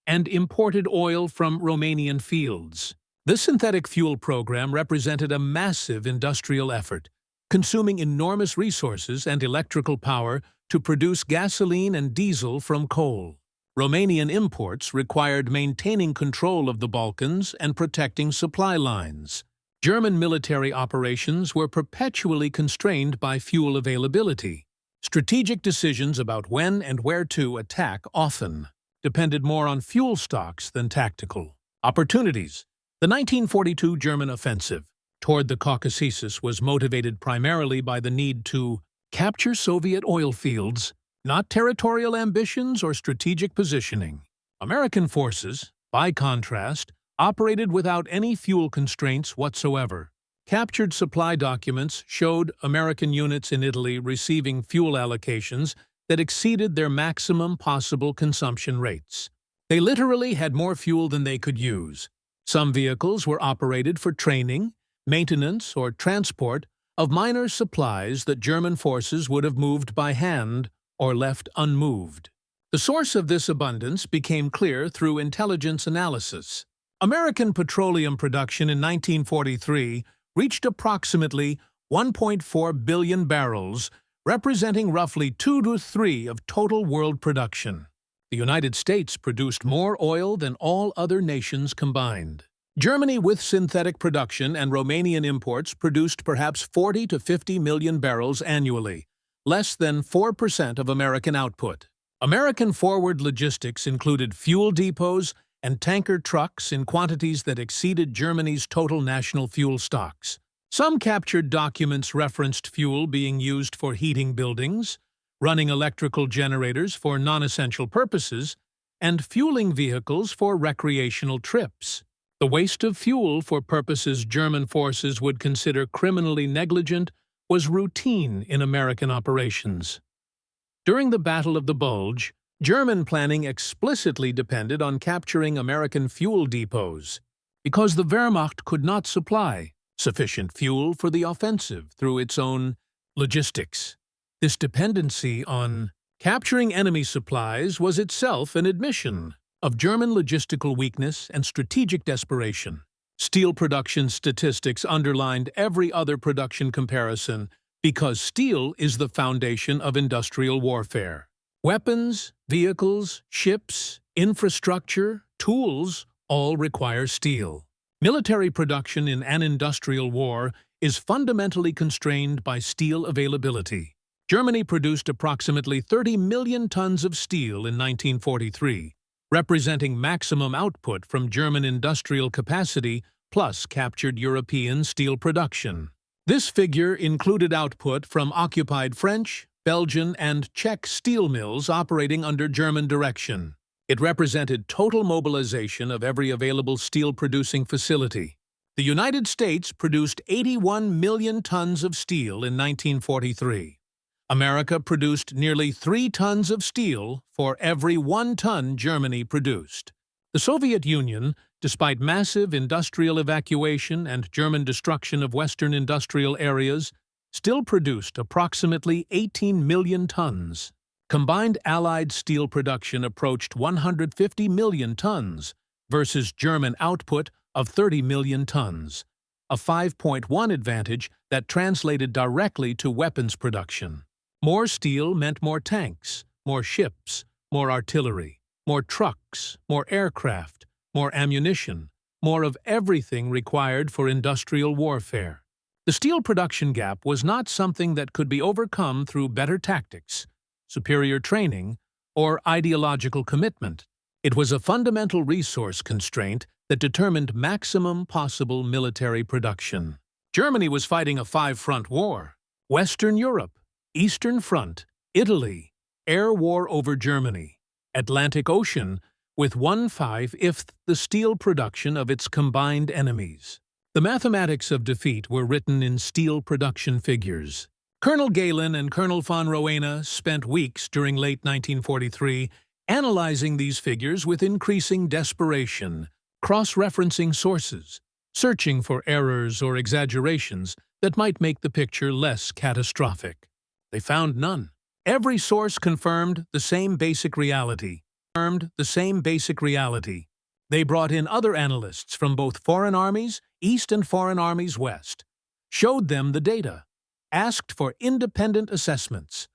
and imported oil from Romanian fields. This synthetic fuel program represented a massive industrial effort, consuming enormous resources and electrical power to produce gasoline and diesel from coal. Romanian imports required maintaining control of the Balkans and protecting supply lines. German military operations were perpetually constrained by fuel availability. Strategic decisions about when and where to attack often depended more on fuel stocks than tactical opportunities. The 1942 German offensive toward the Caucasus was motivated primarily by the need to capture Soviet oil fields, not territorial ambitions or strategic positioning. American forces, by contrast, operated without any fuel constraints whatsoever. Captured supply documents showed American units in Italy receiving fuel allocations that exceeded their maximum possible consumption rates. They literally had more fuel than they could use. Some vehicles were operated for training, maintenance, or transport of minor supplies that German forces would have moved by hand or left unmoved. The source of this abundance became clear through intelligence analysis. American petroleum production in 1943 reached approximately 1.4 billion barrels, representing roughly 2 to 3 of total world production. The United States produced more oil than all other nations combined. Germany, with synthetic production and Romanian imports, produced perhaps 40 to 50 million barrels annually, less than 4% of American output. American forward logistics included fuel depots and tanker trucks in quantities that exceeded Germany's total national fuel stocks. Some captured documents referenced fuel being used for heating buildings, running electrical generators for non-essential purposes, and fueling vehicles for recreational trips. The waste of fuel for purposes German forces would consider criminally negligent was routine in American operations. During the Battle of the Bulge, German planning explicitly depended on capturing American fuel depots, because the Wehrmacht could not supply sufficient fuel for the offensive through its own logistics. This dependency on capturing enemy supplies was itself an admission of German logistical weakness and strategic desperation. Steel production statistics underlined every other production comparison because steel is the foundation of industrial warfare. Weapons, vehicles, ships, infrastructure, tools all require steel. Military production in an industrial war is fundamentally constrained by steel availability. Germany produced approximately 30 million tons of steel in 1943, representing maximum output from German industrial capacity plus captured European steel production. This figure included output from occupied French, Belgian, and Czech steel mills operating under German direction. It represented total mobilization of every available steel-producing facility. The United States produced 81 million tons of steel in 1943. America produced nearly 3 tons of steel for every 1 ton Germany produced. The Soviet Union, despite massive industrial evacuation and German destruction of Western industrial areas, still produced approximately 18 million tons. Combined Allied steel production approached 150 million tons versus German output of 30 million tons, a 5.1 advantage that translated directly to weapons production. More steel meant more tanks, more ships, more artillery, more trucks, more aircraft, more ammunition, more of everything required for industrial warfare. The steel production gap was not something that could be overcome through better tactics, superior training, or ideological commitment. It was a fundamental resource constraint that determined maximum possible military production. Germany was fighting a 5-front war: Western Europe, Eastern Front, Italy, air war over Germany, Atlantic Ocean, with 1/5 the steel production of its combined enemies. The mathematics of defeat were written in steel production figures. Colonel Galen and Colonel von Roena spent weeks during late 1943 analyzing these figures with increasing desperation, cross-referencing sources, searching for errors or exaggerations that might make the picture less catastrophic. They found none. Every source confirmed the same basic reality. They brought in other analysts from both foreign armies, East, and foreign armies, West, showed them the data, asked for independent assessments.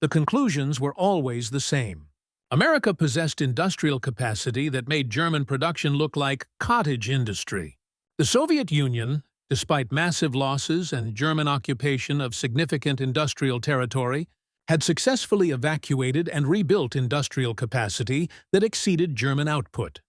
The conclusions were always the same. America possessed industrial capacity that made German production look like cottage industry. The Soviet Union, despite massive losses and German occupation of significant industrial territory, had successfully evacuated and rebuilt industrial capacity that exceeded German output.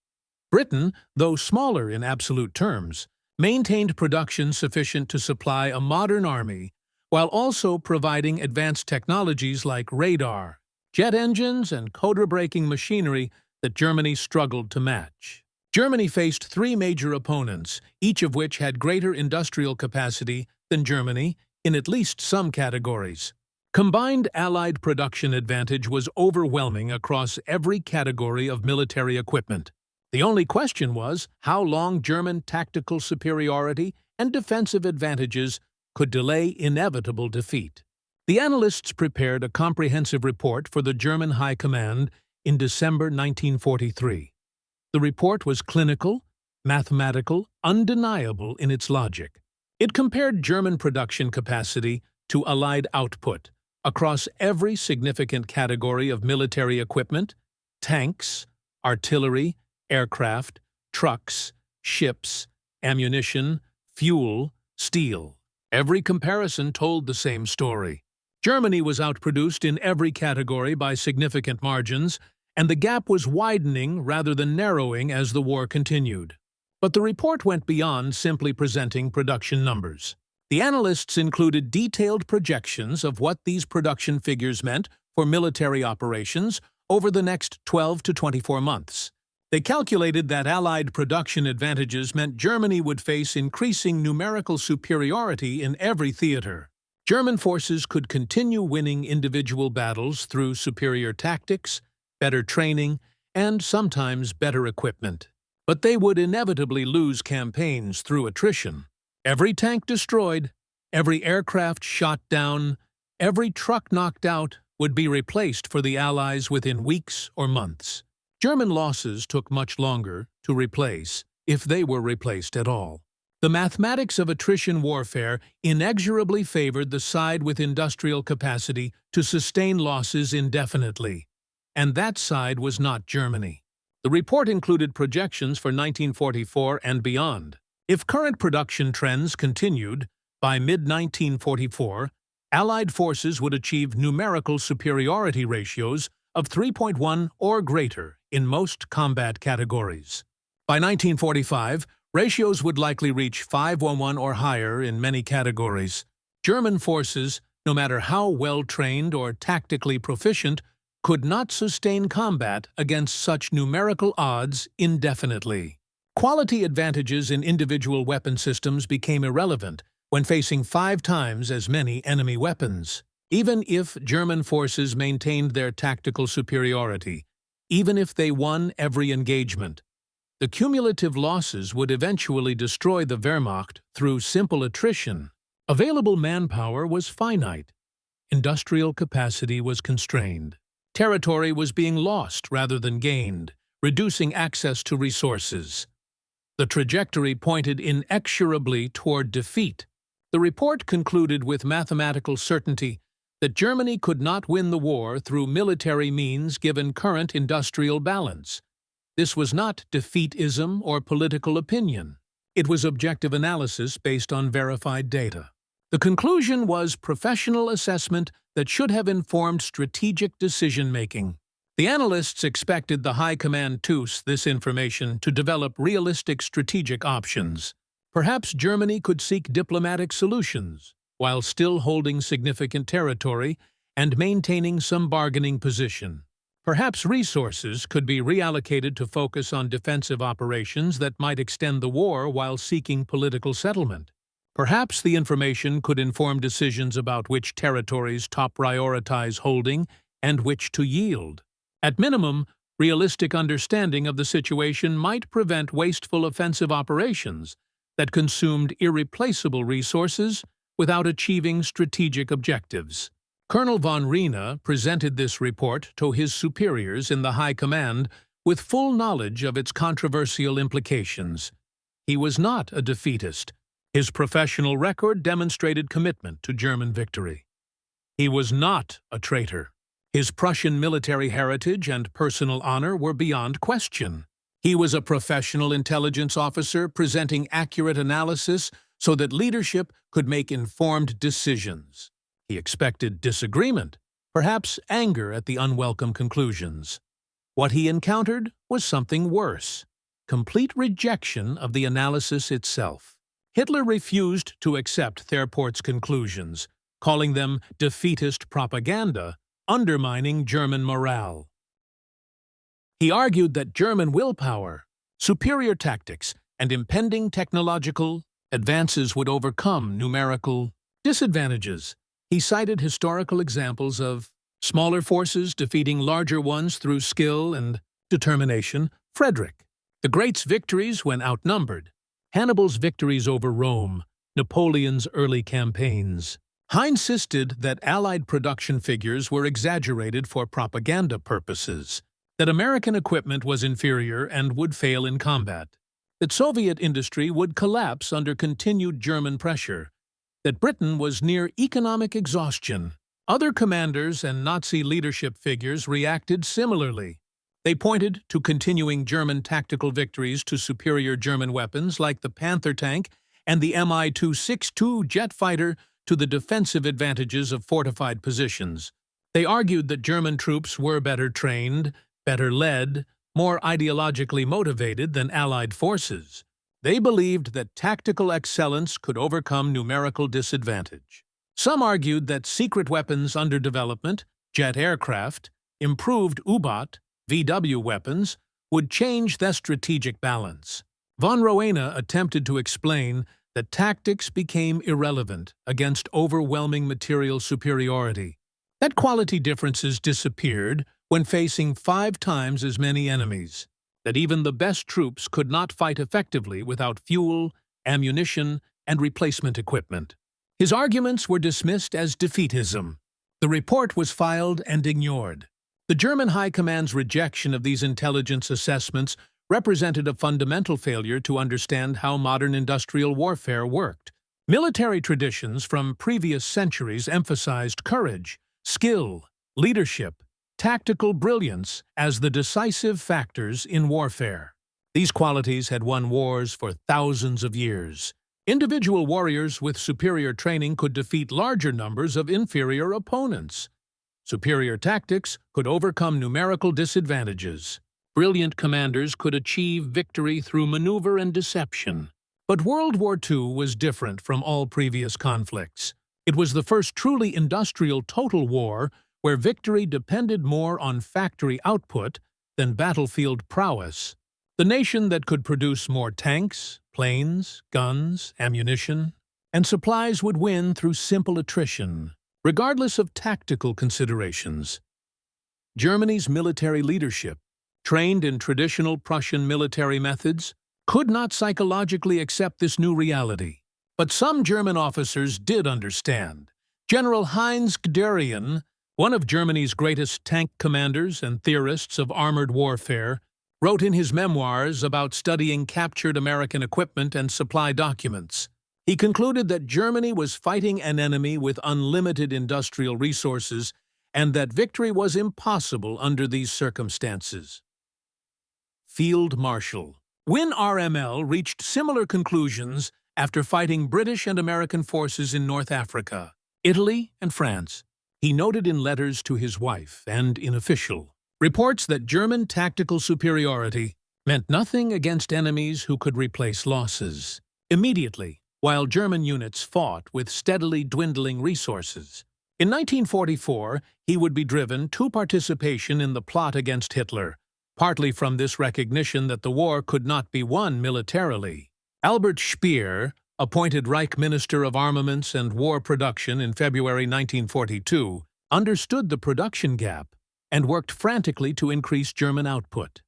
Britain, though smaller in absolute terms, maintained production sufficient to supply a modern army while also providing advanced technologies like radar, jet engines, and coder-breaking machinery that Germany struggled to match. Germany faced 3 major opponents, each of which had greater industrial capacity than Germany in at least some categories. Combined Allied production advantage was overwhelming across every category of military equipment. The only question was how long German tactical superiority and defensive advantages could delay inevitable defeat. The analysts prepared a comprehensive report for the German High Command in December 1943. The report was clinical, mathematical, undeniable in its logic. It compared German production capacity to Allied output across every significant category of military equipment: tanks, artillery, aircraft, trucks, ships, ammunition, fuel, steel. Every comparison told the same story. Germany was outproduced in every category by significant margins, and the gap was widening rather than narrowing as the war continued. But the report went beyond simply presenting production numbers. The analysts included detailed projections of what these production figures meant for military operations over the next 12 to 24 months. They calculated that Allied production advantages meant Germany would face increasing numerical superiority in every theater. German forces could continue winning individual battles through superior tactics, better training, and sometimes better equipment. But they would inevitably lose campaigns through attrition. Every tank destroyed, every aircraft shot down, every truck knocked out would be replaced for the Allies within weeks or months. German losses took much longer to replace, if they were replaced at all. The mathematics of attrition warfare inexorably favored the side with industrial capacity to sustain losses indefinitely, and that side was not Germany. The report included projections for 1944 and beyond. If current production trends continued, by mid-1944, Allied forces would achieve numerical superiority ratios of 3.1 or greater in most combat categories. By 1945, ratios would likely reach 5.1 or higher in many categories. German forces, no matter how well-trained or tactically proficient, could not sustain combat against such numerical odds indefinitely. Quality advantages in individual weapon systems became irrelevant when facing 5 times as many enemy weapons. Even if German forces maintained their tactical superiority, even if they won every engagement, the cumulative losses would eventually destroy the Wehrmacht through simple attrition. Available manpower was finite. Industrial capacity was constrained. Territory was being lost rather than gained, reducing access to resources. The trajectory pointed inexorably toward defeat. The report concluded with mathematical certainty that Germany could not win the war through military means given current industrial balance. This was not defeatism or political opinion. It was objective analysis based on verified data. The conclusion was professional assessment that should have informed strategic decision-making. The analysts expected the High Command to use this information to develop realistic strategic options. Perhaps Germany could seek diplomatic solutions, while still holding significant territory and maintaining some bargaining position. Perhaps resources could be reallocated to focus on defensive operations that might extend the war while seeking political settlement. Perhaps the information could inform decisions about which territories to prioritize holding and which to yield. At minimum, realistic understanding of the situation might prevent wasteful offensive operations that consumed irreplaceable resources without achieving strategic objectives. Colonel von Riener presented this report to his superiors in the High Command with full knowledge of its controversial implications. He was not a defeatist. His professional record demonstrated commitment to German victory. He was not a traitor. His Prussian military heritage and personal honor were beyond question. He was a professional intelligence officer presenting accurate analysis so that leadership could make informed decisions. He expected disagreement, perhaps anger at the unwelcome conclusions. What he encountered was something worse: complete rejection of the analysis itself. Hitler refused to accept Therport's conclusions, calling them defeatist propaganda, undermining German morale. He argued that German willpower, superior tactics, and impending technological advances would overcome numerical disadvantages. He cited historical examples of smaller forces defeating larger ones through skill and determination. Frederick the Great's victories when outnumbered, Hannibal's victories over Rome, Napoleon's early campaigns. He insisted that Allied production figures were exaggerated for propaganda purposes, that American equipment was inferior and would fail in combat, that Soviet industry would collapse under continued German pressure, that Britain was near economic exhaustion. Other commanders and Nazi leadership figures reacted similarly. They pointed to continuing German tactical victories to superior German weapons like the Panther tank and the Mi-262 jet fighter to the defensive advantages of fortified positions. They argued that German troops were better trained, better led, more ideologically motivated than Allied forces. They believed that tactical excellence could overcome numerical disadvantage. Some argued that secret weapons under development, jet aircraft, improved U-boat, VW weapons, would change the strategic balance. Von Riener attempted to explain that tactics became irrelevant against overwhelming material superiority, that quality differences disappeared when facing 5 times as many enemies, that even the best troops could not fight effectively without fuel, ammunition, and replacement equipment. His arguments were dismissed as defeatism. The report was filed and ignored. The German High Command's rejection of these intelligence assessments represented a fundamental failure to understand how modern industrial warfare worked. Military traditions from previous centuries emphasized courage, skill, leadership, tactical brilliance as the decisive factors in warfare. These qualities had won wars for thousands of years. Individual warriors with superior training could defeat larger numbers of inferior opponents. Superior tactics could overcome numerical disadvantages. Brilliant commanders could achieve victory through maneuver and deception. But World War II was different from all previous conflicts. It was the first truly industrial total war where victory depended more on factory output than battlefield prowess. The nation that could produce more tanks, planes, guns, ammunition, and supplies would win through simple attrition. regardless of tactical considerations. Germany's military leadership, trained in traditional Prussian military methods, could not psychologically accept this new reality. But some German officers did understand. General Heinz Guderian, one of Germany's greatest tank commanders and theorists of armored warfare, wrote in his memoirs about studying captured American equipment and supply documents. He concluded that Germany was fighting an enemy with unlimited industrial resources and that victory was impossible under these circumstances. Field Marshal Win RML reached similar conclusions after fighting British and American forces in North Africa, Italy, and France. He noted in letters to his wife and in official reports that German tactical superiority meant nothing against enemies who could replace losses immediately, while German units fought with steadily dwindling resources. In 1944, he would be driven to participation in the plot against Hitler, partly from this recognition that the war could not be won militarily. Albert Speer, appointed Reich Minister of Armaments and War Production in February 1942, understood the production gap and worked frantically to increase German output.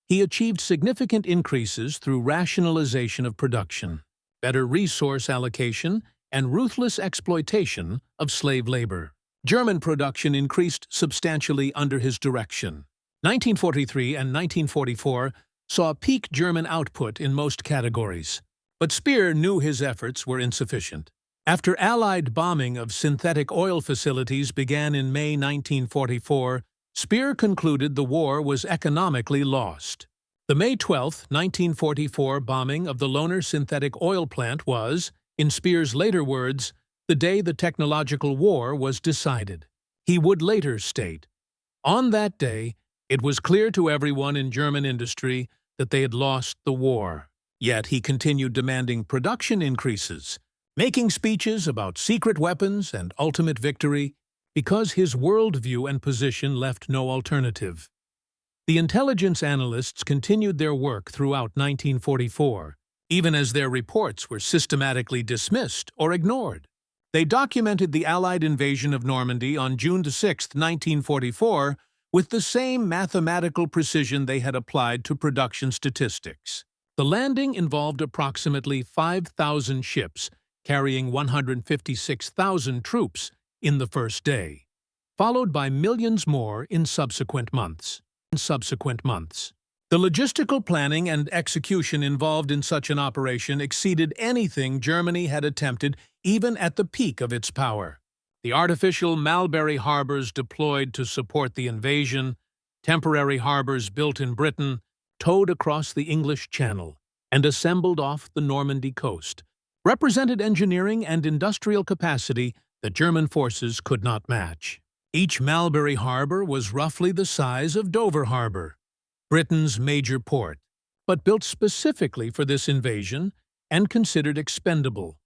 He achieved significant increases through rationalization of production, better resource allocation, and ruthless exploitation of slave labor. German production increased substantially under his direction. 1943 and 1944 saw peak German output in most categories, but Speer knew his efforts were insufficient. After Allied bombing of synthetic oil facilities began in May 1944, Speer concluded the war was economically lost. The May 12, 1944 bombing of the Lohner synthetic oil plant was, in Speer's later words, the day the technological war was decided. He would later state, "On that day, it was clear to everyone in German industry that they had lost the war." Yet he continued demanding production increases, making speeches about secret weapons and ultimate victory, because his worldview and position left no alternative. The intelligence analysts continued their work throughout 1944, even as their reports were systematically dismissed or ignored. They documented the Allied invasion of Normandy on June 6, 1944, with the same mathematical precision they had applied to production statistics. The landing involved approximately 5,000 ships carrying 156,000 troops in the first day, followed by millions more in subsequent months. The logistical planning and execution involved in such an operation exceeded anything Germany had attempted even at the peak of its power. The artificial Mulberry harbors deployed to support the invasion, temporary harbors built in Britain, towed across the English Channel, and assembled off the Normandy coast, represented engineering and industrial capacity that German forces could not match. Each Mulberry harbor was roughly the size of Dover Harbor, Britain's major port, but built specifically for this invasion and considered expendable.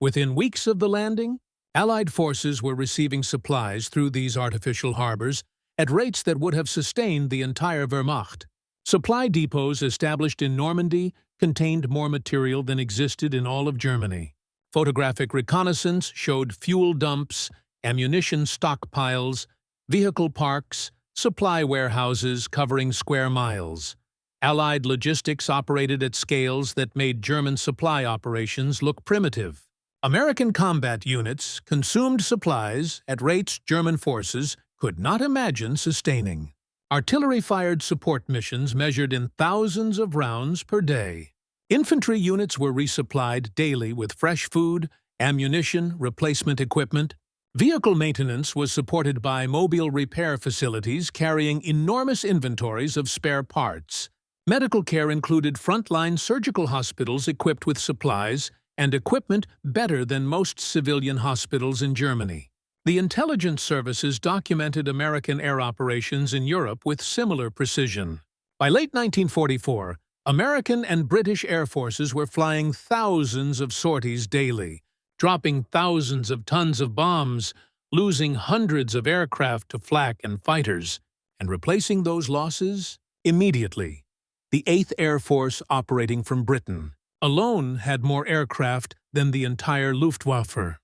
Within weeks of the landing, Allied forces were receiving supplies through these artificial harbors at rates that would have sustained the entire Wehrmacht. Supply depots established in Normandy contained more material than existed in all of Germany. Photographic reconnaissance showed fuel dumps, ammunition stockpiles, vehicle parks, supply warehouses covering square miles. Allied logistics operated at scales that made German supply operations look primitive. American combat units consumed supplies at rates German forces could not imagine sustaining. Artillery-fired support missions measured in thousands of rounds per day. Infantry units were resupplied daily with fresh food, ammunition, replacement equipment. Vehicle maintenance was supported by mobile repair facilities carrying enormous inventories of spare parts. Medical care included frontline surgical hospitals equipped with supplies and equipment better than most civilian hospitals in Germany. The intelligence services documented American air operations in Europe with similar precision. By late 1944, American and British air forces were flying thousands of sorties daily, dropping thousands of tons of bombs, losing hundreds of aircraft to flak and fighters, and replacing those losses immediately. The 8th Air Force, operating from Britain, alone had more aircraft than the entire Luftwaffe.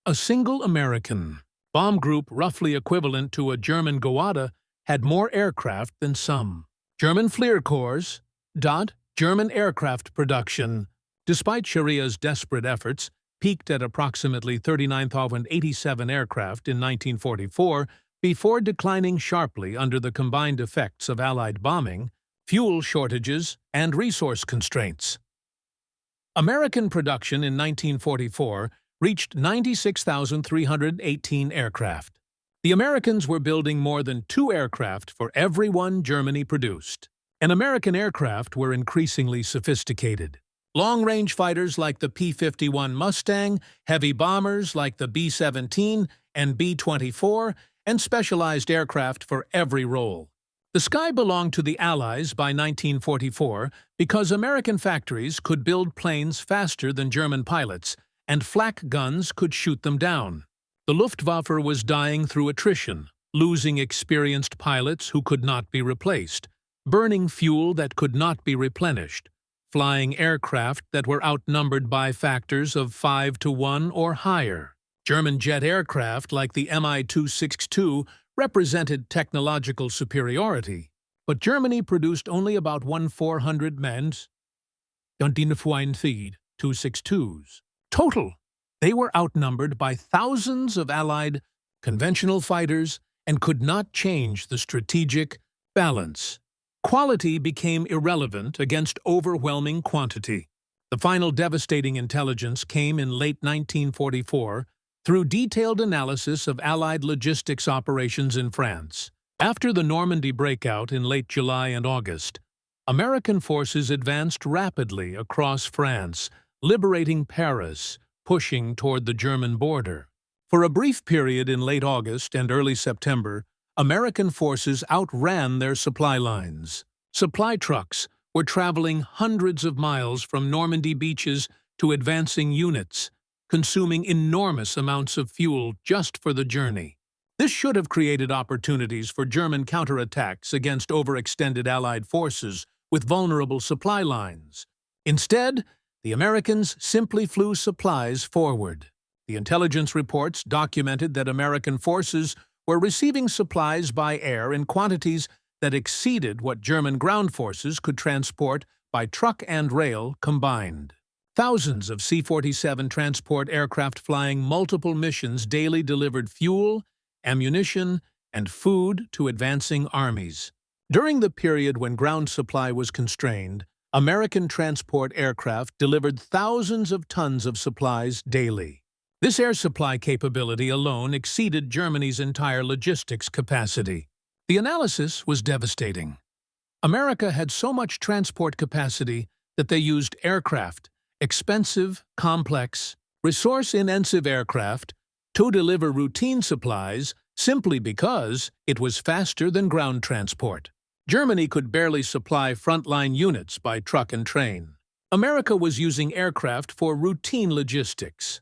A single American bomb group roughly equivalent to a German Goada had more aircraft than some. German Fliegerkorps. German aircraft production, despite Sharia's desperate efforts, peaked at approximately 39,087 aircraft in 1944 before declining sharply under the combined effects of Allied bombing, fuel shortages, and resource constraints. American production in 1944 reached 96,318 aircraft. The Americans were building more than 2 aircraft for every one Germany produced. And American aircraft were increasingly sophisticated. Long-range fighters like the P-51 Mustang, heavy bombers like the B-17 and B-24, and specialized aircraft for every role. The sky belonged to the Allies by 1944 because American factories could build planes faster than German pilots, and flak guns could shoot them down. The Luftwaffe was dying through attrition, losing experienced pilots who could not be replaced, burning fuel that could not be replenished, flying aircraft that were outnumbered by factors of 5-to-1 or higher. German jet aircraft like the Mi-262 represented technological superiority, but Germany produced only about 1,400 men's 262s. Total, they were outnumbered by thousands of Allied conventional fighters and could not change the strategic balance. Quality became irrelevant against overwhelming quantity. The final devastating intelligence came in late 1944 through detailed analysis of Allied logistics operations in France. After the Normandy breakout in late July and August, American forces advanced rapidly across France, liberating Paris, pushing toward the German border. For a brief period in late August and early September, American forces outran their supply lines. Supply trucks were traveling hundreds of miles from Normandy beaches to advancing units, consuming enormous amounts of fuel just for the journey. This should have created opportunities for German counterattacks against overextended Allied forces with vulnerable supply lines. Instead, the Americans simply flew supplies forward. The intelligence reports documented that American forces were receiving supplies by air in quantities that exceeded what German ground forces could transport by truck and rail combined. Thousands of C-47 transport aircraft flying multiple missions daily delivered fuel, ammunition, and food to advancing armies. During the period when ground supply was constrained, American transport aircraft delivered thousands of tons of supplies daily. This air supply capability alone exceeded Germany's entire logistics capacity. The analysis was devastating. America had so much transport capacity that they used aircraft, expensive, complex, resource-intensive aircraft, to deliver routine supplies simply because it was faster than ground transport. Germany could barely supply frontline units by truck and train. America was using aircraft for routine logistics.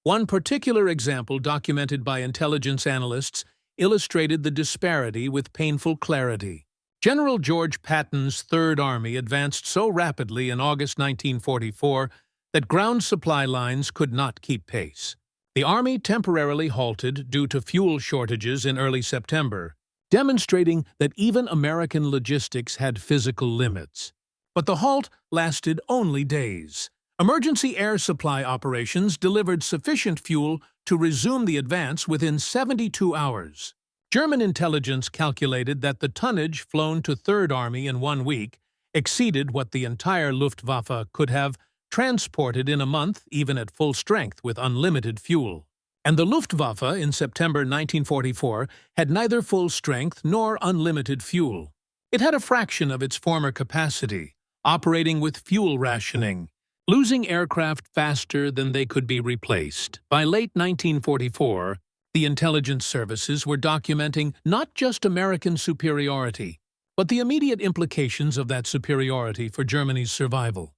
One particular example documented by intelligence analysts illustrated the disparity with painful clarity. General George Patton's Third Army advanced so rapidly in August 1944 that ground supply lines could not keep pace. The Army temporarily halted due to fuel shortages in early September, demonstrating that even American logistics had physical limits. But the halt lasted only days. Emergency air supply operations delivered sufficient fuel to resume the advance within 72 hours. German intelligence calculated that the tonnage flown to Third Army in 1 week exceeded what the entire Luftwaffe could have transported in a month, even at full strength with unlimited fuel. And the Luftwaffe in September 1944 had neither full strength nor unlimited fuel. It had a fraction of its former capacity, operating with fuel rationing, losing aircraft faster than they could be replaced. By late 1944, the intelligence services were documenting not just American superiority, but the immediate implications of that superiority for Germany's survival.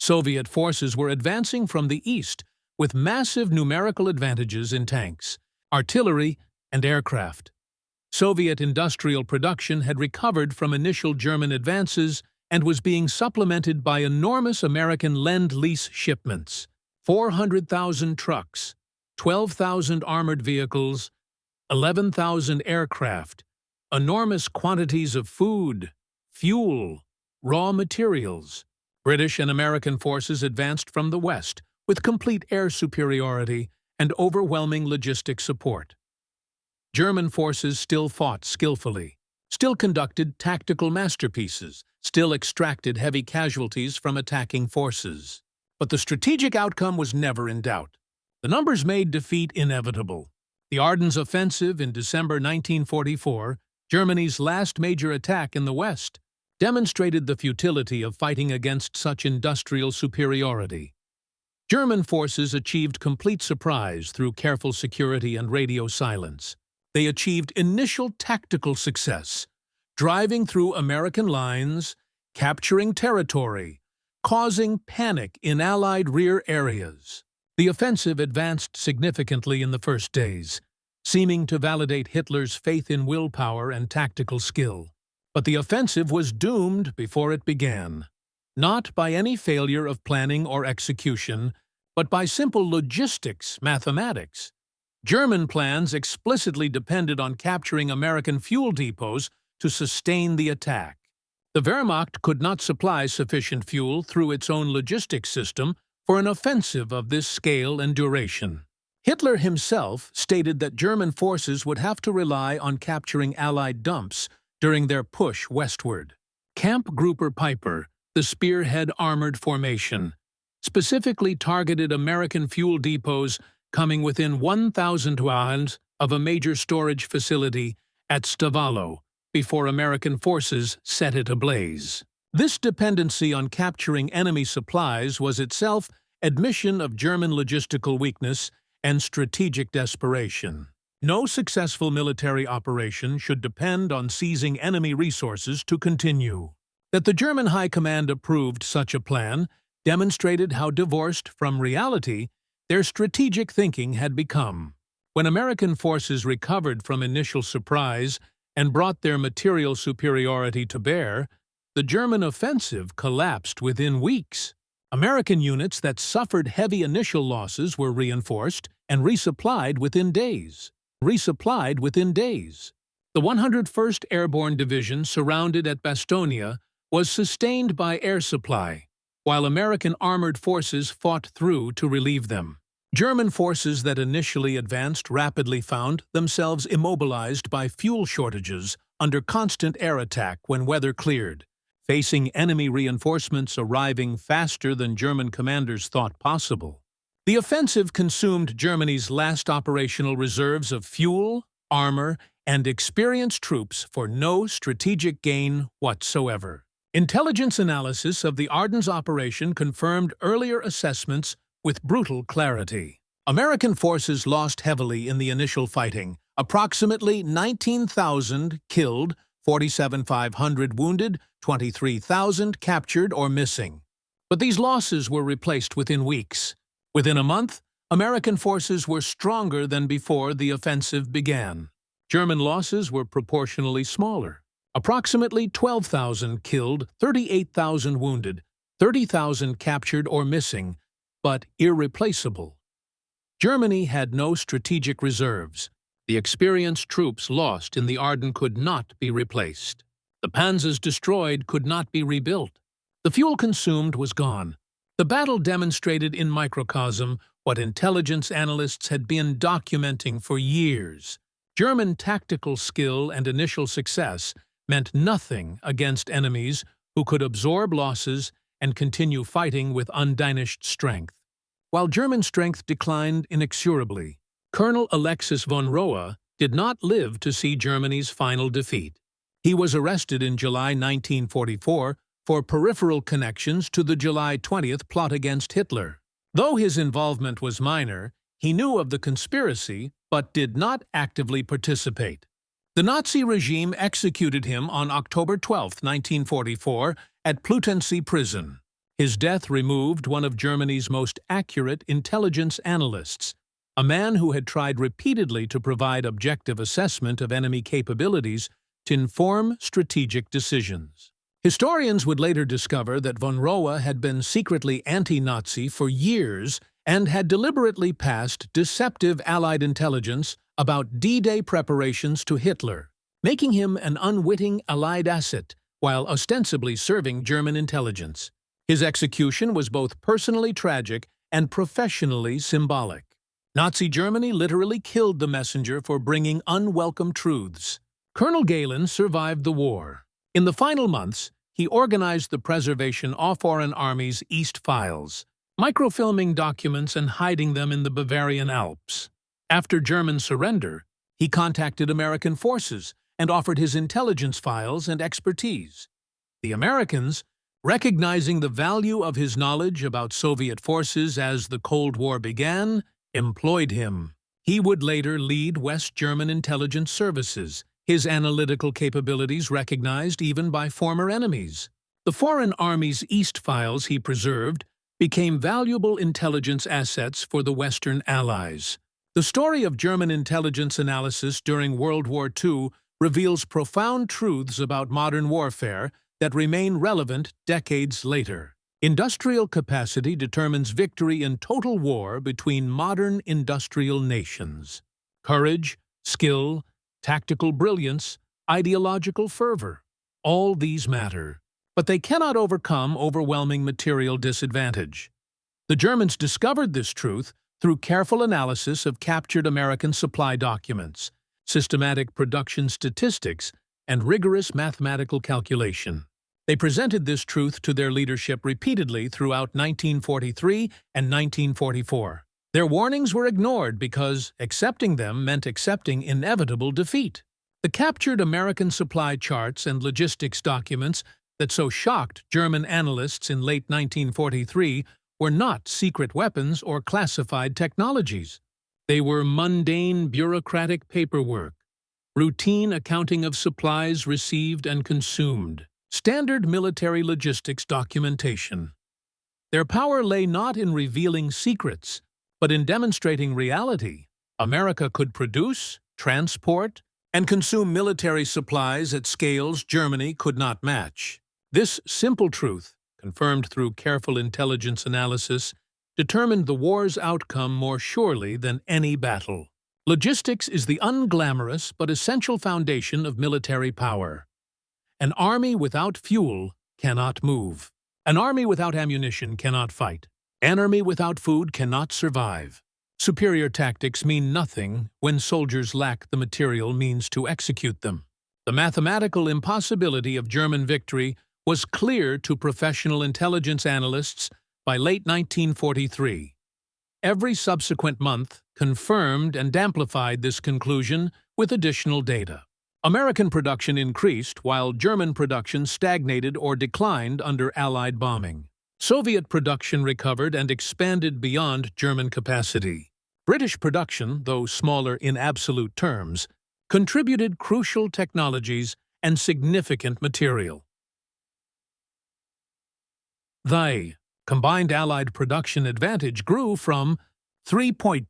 Soviet forces were advancing from the east with massive numerical advantages in tanks, artillery, and aircraft. Soviet industrial production had recovered from initial German advances and was being supplemented by enormous American Lend-Lease shipments, 400,000 trucks, 12,000 armored vehicles, 11,000 aircraft, enormous quantities of food, fuel, raw materials. British and American forces advanced from the west with complete air superiority and overwhelming logistic support. German forces still fought skillfully, still conducted tactical masterpieces, still extracted heavy casualties from attacking forces. But the strategic outcome was never in doubt. The numbers made defeat inevitable. The Ardennes Offensive in December 1944, Germany's last major attack in the West, demonstrated the futility of fighting against such industrial superiority. German forces achieved complete surprise through careful security and radio silence. They achieved initial tactical success, driving through American lines, capturing territory, causing panic in Allied rear areas. The offensive advanced significantly in the first days, seeming to validate Hitler's faith in willpower and tactical skill. But the offensive was doomed before it began, not by any failure of planning or execution, but by simple logistics, mathematics. German plans explicitly depended on capturing American fuel depots to sustain the attack. The Wehrmacht could not supply sufficient fuel through its own logistics system for an offensive of this scale and duration. Hitler himself stated that German forces would have to rely on capturing Allied dumps during their push westward. Camp Grupper Piper, the spearhead armored formation, specifically targeted American fuel depots coming within 1,000 miles of a major storage facility at Stavello before American forces set it ablaze. This dependency on capturing enemy supplies was itself admission of German logistical weakness and strategic desperation. No successful military operation should depend on seizing enemy resources to continue. That the German High Command approved such a plan demonstrated how divorced from reality their strategic thinking had become. When American forces recovered from initial surprise and brought their material superiority to bear, the German offensive collapsed within weeks. American units that suffered heavy initial losses were reinforced and resupplied within days. The 101st Airborne Division, surrounded at Bastogne, was sustained by air supply, while American armored forces fought through to relieve them. German forces that initially advanced rapidly found themselves immobilized by fuel shortages under constant air attack when weather cleared, facing enemy reinforcements arriving faster than German commanders thought possible. The offensive consumed Germany's last operational reserves of fuel, armor, and experienced troops for no strategic gain whatsoever. Intelligence analysis of the Ardennes operation confirmed earlier assessments with brutal clarity. American forces lost heavily in the initial fighting, approximately 19,000 killed, 47,500 wounded, 23,000 captured or missing. But these losses were replaced within weeks. Within a month, American forces were stronger than before the offensive began. German losses were proportionally smaller. Approximately 12,000 killed, 38,000 wounded, 30,000 captured or missing, but irreplaceable. Germany had no strategic reserves. The experienced troops lost in the Ardennes could not be replaced. The panzers destroyed could not be rebuilt. The fuel consumed was gone. The battle demonstrated in microcosm what intelligence analysts had been documenting for years. German tactical skill and initial success meant nothing against enemies who could absorb losses and continue fighting with undiminished strength. While German strength declined inexorably, Colonel Alexis von Rohe did not live to see Germany's final defeat. He was arrested in July 1944 for peripheral connections to the July 20th plot against Hitler. Though his involvement was minor, he knew of the conspiracy but did not actively participate. The Nazi regime executed him on October 12, 1944, at Plötzensee prison. His death removed one of Germany's most accurate intelligence analysts, a man who had tried repeatedly to provide objective assessment of enemy capabilities to inform strategic decisions. Historians would later discover that von Rohe had been secretly anti-Nazi for years and had deliberately passed deceptive Allied intelligence about D-Day preparations to Hitler, making him an unwitting Allied asset while ostensibly serving German intelligence. His execution was both personally tragic and professionally symbolic. Nazi Germany literally killed the messenger for bringing unwelcome truths. Colonel Galen survived the war. In the final months, he organized the preservation of foreign armies' East files, microfilming documents and hiding them in the Bavarian Alps. After German surrender, he contacted American forces and offered his intelligence files and expertise. The Americans, recognizing the value of his knowledge about Soviet forces as the Cold War began, employed him. He would later lead West German intelligence services, his analytical capabilities recognized even by former enemies. The Foreign Army's East files he preserved became valuable intelligence assets for the Western Allies. The story of German intelligence analysis during World War II reveals profound truths about modern warfare that remain relevant decades later. Industrial capacity determines victory in total war between modern industrial nations. Courage, skill, tactical brilliance, ideological fervor, all these matter, but they cannot overcome overwhelming material disadvantage. The Germans discovered this truth through careful analysis of captured American supply documents, systematic production statistics, and rigorous mathematical calculation. They presented this truth to their leadership repeatedly throughout 1943 and 1944. Their warnings were ignored because accepting them meant accepting inevitable defeat. The captured American supply charts and logistics documents that so shocked German analysts in late 1943 were not secret weapons or classified technologies. They were mundane bureaucratic paperwork, routine accounting of supplies received and consumed, standard military logistics documentation. Their power lay not in revealing secrets, but in demonstrating reality. America could produce, transport, and consume military supplies at scales Germany could not match. This simple truth, confirmed through careful intelligence analysis, determined the war's outcome more surely than any battle. Logistics is the unglamorous but essential foundation of military power. An army without fuel cannot move. An army without ammunition cannot fight. An army without food cannot survive. Superior tactics mean nothing when soldiers lack the material means to execute them. The mathematical impossibility of German victory was clear to professional intelligence analysts by late 1943. Every subsequent month confirmed and amplified this conclusion with additional data. American production increased while German production stagnated or declined under Allied bombing. Soviet production recovered and expanded beyond German capacity. British production, though smaller in absolute terms, contributed crucial technologies and significant material. The combined Allied production advantage grew from 3.41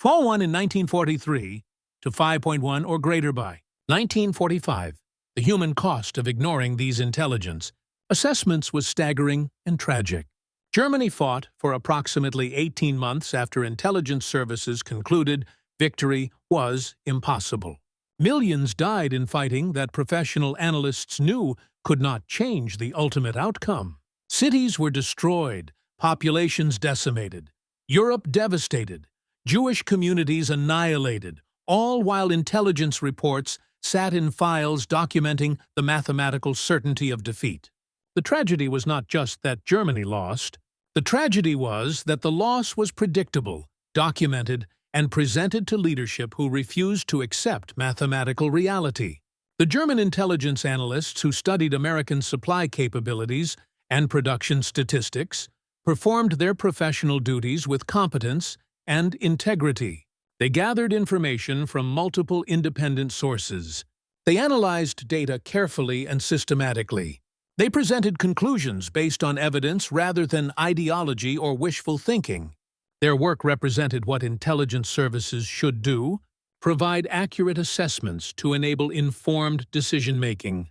in 1943 to 5.1 or greater by 1945. The human cost of ignoring these intelligence assessments was staggering and tragic. Germany fought for approximately 18 months after intelligence services concluded victory was impossible. Millions died in fighting that professional analysts knew could not change the ultimate outcome. Cities were destroyed, populations decimated, Europe devastated, Jewish communities annihilated, all while intelligence reports sat in files documenting the mathematical certainty of defeat. The tragedy was not just that Germany lost. The tragedy was that the loss was predictable, documented, and presented to leadership who refused to accept mathematical reality. The German intelligence analysts who studied American supply capabilities and production statistics performed their professional duties with competence and integrity. They gathered information from multiple independent sources. They analyzed data carefully and systematically. They presented conclusions based on evidence rather than ideology or wishful thinking. Their work represented what intelligence services should do: provide accurate assessments to enable informed decision-making.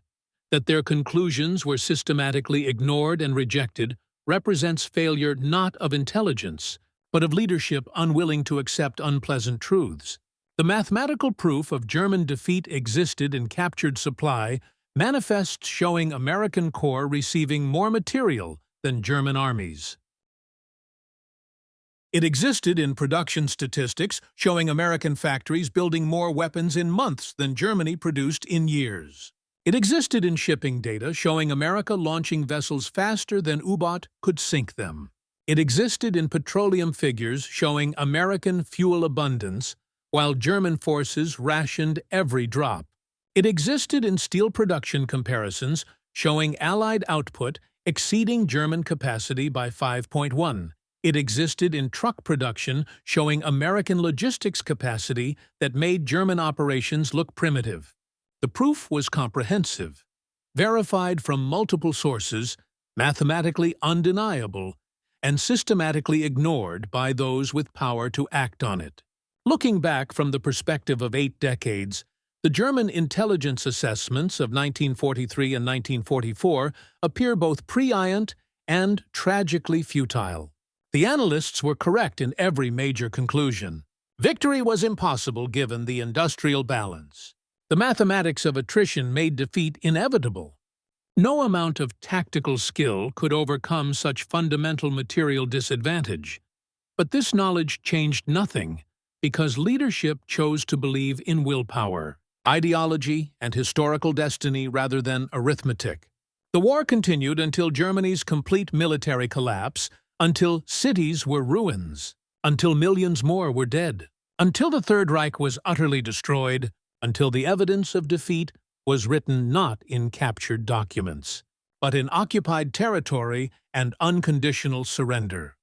That their conclusions were systematically ignored and rejected represents failure not of intelligence, but of leadership unwilling to accept unpleasant truths. The mathematical proof of German defeat existed in captured supply, manifests showing American corps receiving more material than German armies. It existed in production statistics, showing American factories building more weapons in months than Germany produced in years. It existed in shipping data, showing America launching vessels faster than U-boat could sink them. It existed in petroleum figures, showing American fuel abundance, while German forces rationed every drop. It existed in steel production comparisons, showing Allied output exceeding German capacity by 5.1. It existed in truck production, showing American logistics capacity that made German operations look primitive. The proof was comprehensive, verified from multiple sources, mathematically undeniable, and systematically ignored by those with power to act on it. Looking back from the perspective of 8 decades, the German intelligence assessments of 1943 and 1944 appear both prescient and tragically futile. The analysts were correct in every major conclusion. Victory was impossible given the industrial balance. The mathematics of attrition made defeat inevitable. No amount of tactical skill could overcome such fundamental material disadvantage. But this knowledge changed nothing, because leadership chose to believe in willpower, ideology, and historical destiny rather than arithmetic. The war continued until Germany's complete military collapse, until cities were ruins, until millions more were dead, until the Third Reich was utterly destroyed, until the evidence of defeat was written not in captured documents, but in occupied territory and unconditional surrender.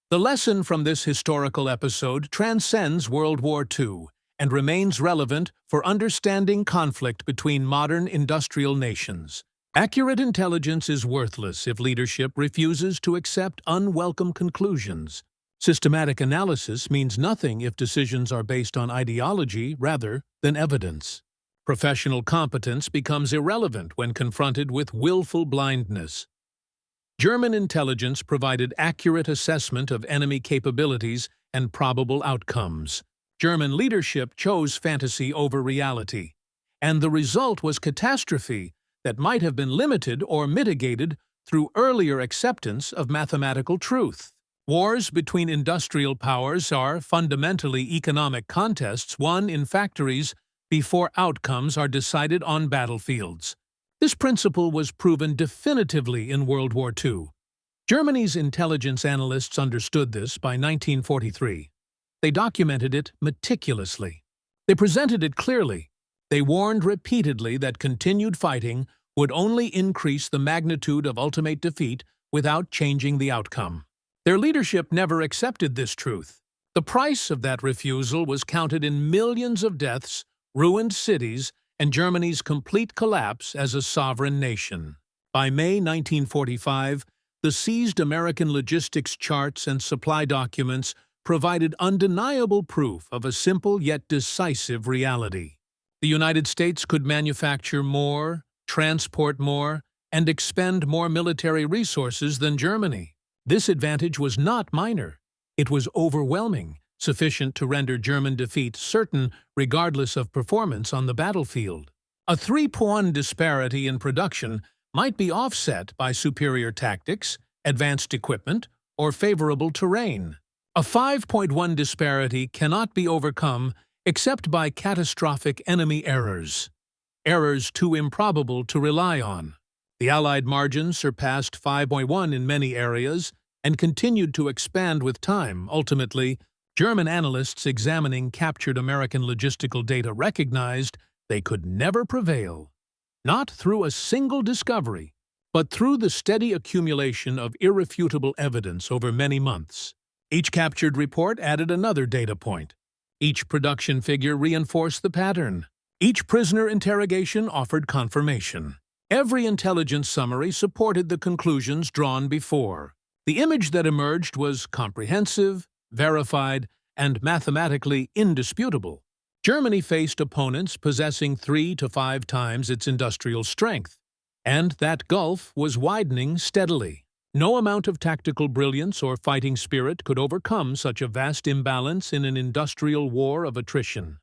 The lesson from this historical episode transcends World War II and remains relevant for understanding conflict between modern industrial nations. Accurate intelligence is worthless if leadership refuses to accept unwelcome conclusions. Systematic analysis means nothing if decisions are based on ideology rather than evidence. Professional competence becomes irrelevant when confronted with willful blindness. German intelligence provided accurate assessment of enemy capabilities and probable outcomes. German leadership chose fantasy over reality, and the result was catastrophe that might have been limited or mitigated through earlier acceptance of mathematical truth. Wars between industrial powers are fundamentally economic contests won in factories before outcomes are decided on battlefields. This principle was proven definitively in World War II. Germany's intelligence analysts understood this by 1943. They documented it meticulously. They presented it clearly. They warned repeatedly that continued fighting would only increase the magnitude of ultimate defeat without changing the outcome. Their leadership never accepted this truth. The price of that refusal was counted in millions of deaths, ruined cities, and Germany's complete collapse as a sovereign nation. By May 1945, the seized American logistics charts and supply documents provided undeniable proof of a simple yet decisive reality. The United States could manufacture more, transport more, and expend more military resources than Germany. This advantage was not minor. It was overwhelming, sufficient to render German defeat certain regardless of performance on the battlefield. A 3-point disparity in production might be offset by superior tactics, advanced equipment, or favorable terrain. A 5.1 disparity cannot be overcome except by catastrophic enemy errors too improbable to rely on. The Allied margin surpassed 5.1 in many areas and continued to expand with time. Ultimately, German analysts examining captured American logistical data recognized they could never prevail, not through a single discovery, but through the steady accumulation of irrefutable evidence over many months. Each captured report added another data point. Each production figure reinforced the pattern. Each prisoner interrogation offered confirmation. Every intelligence summary supported the conclusions drawn before. The image that emerged was comprehensive, verified, and mathematically indisputable. Germany faced opponents possessing 3 to 5 times its industrial strength, and that gulf was widening steadily. No amount of tactical brilliance or fighting spirit could overcome such a vast imbalance in an industrial war of attrition.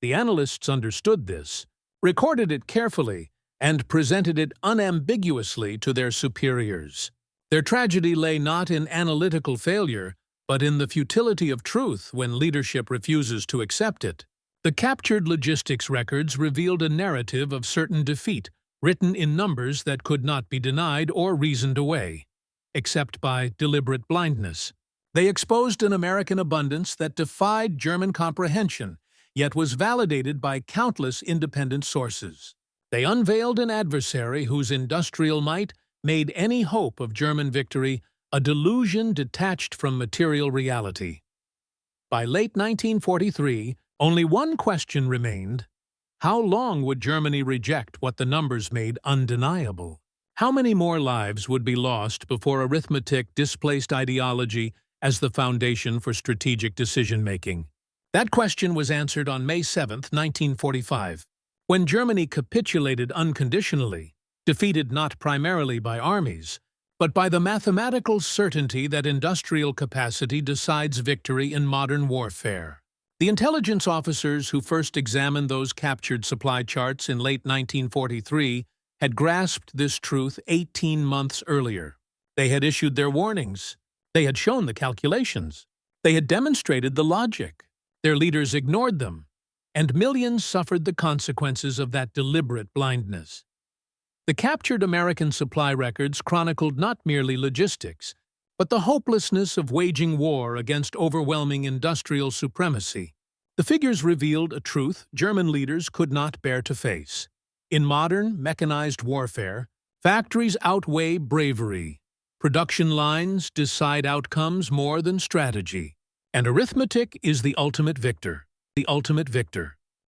The analysts understood this, recorded it carefully, and presented it unambiguously to their superiors. Their tragedy lay not in analytical failure, but in the futility of truth when leadership refuses to accept it. The captured logistics records revealed a narrative of certain defeat, written in numbers that could not be denied or reasoned away, except by deliberate blindness. They exposed an American abundance that defied German comprehension, yet was validated by countless independent sources. They unveiled an adversary whose industrial might made any hope of German victory a delusion detached from material reality. By late 1943, only one question remained: how long would Germany reject what the numbers made undeniable? How many more lives would be lost before arithmetic displaced ideology as the foundation for strategic decision-making? That question was answered on May 7, 1945, when Germany capitulated unconditionally, defeated not primarily by armies, but by the mathematical certainty that industrial capacity decides victory in modern warfare. The intelligence officers who first examined those captured supply charts in late 1943 had grasped this truth 18 months earlier. They had issued their warnings. They had shown the calculations. They had demonstrated the logic. Their leaders ignored them, and millions suffered the consequences of that deliberate blindness. The captured American supply records chronicled not merely logistics, but the hopelessness of waging war against overwhelming industrial supremacy. The figures revealed a truth German leaders could not bear to face. In modern, mechanized warfare, factories outweigh bravery. Production lines decide outcomes more than strategy. And arithmetic is the ultimate victor. The ultimate victor.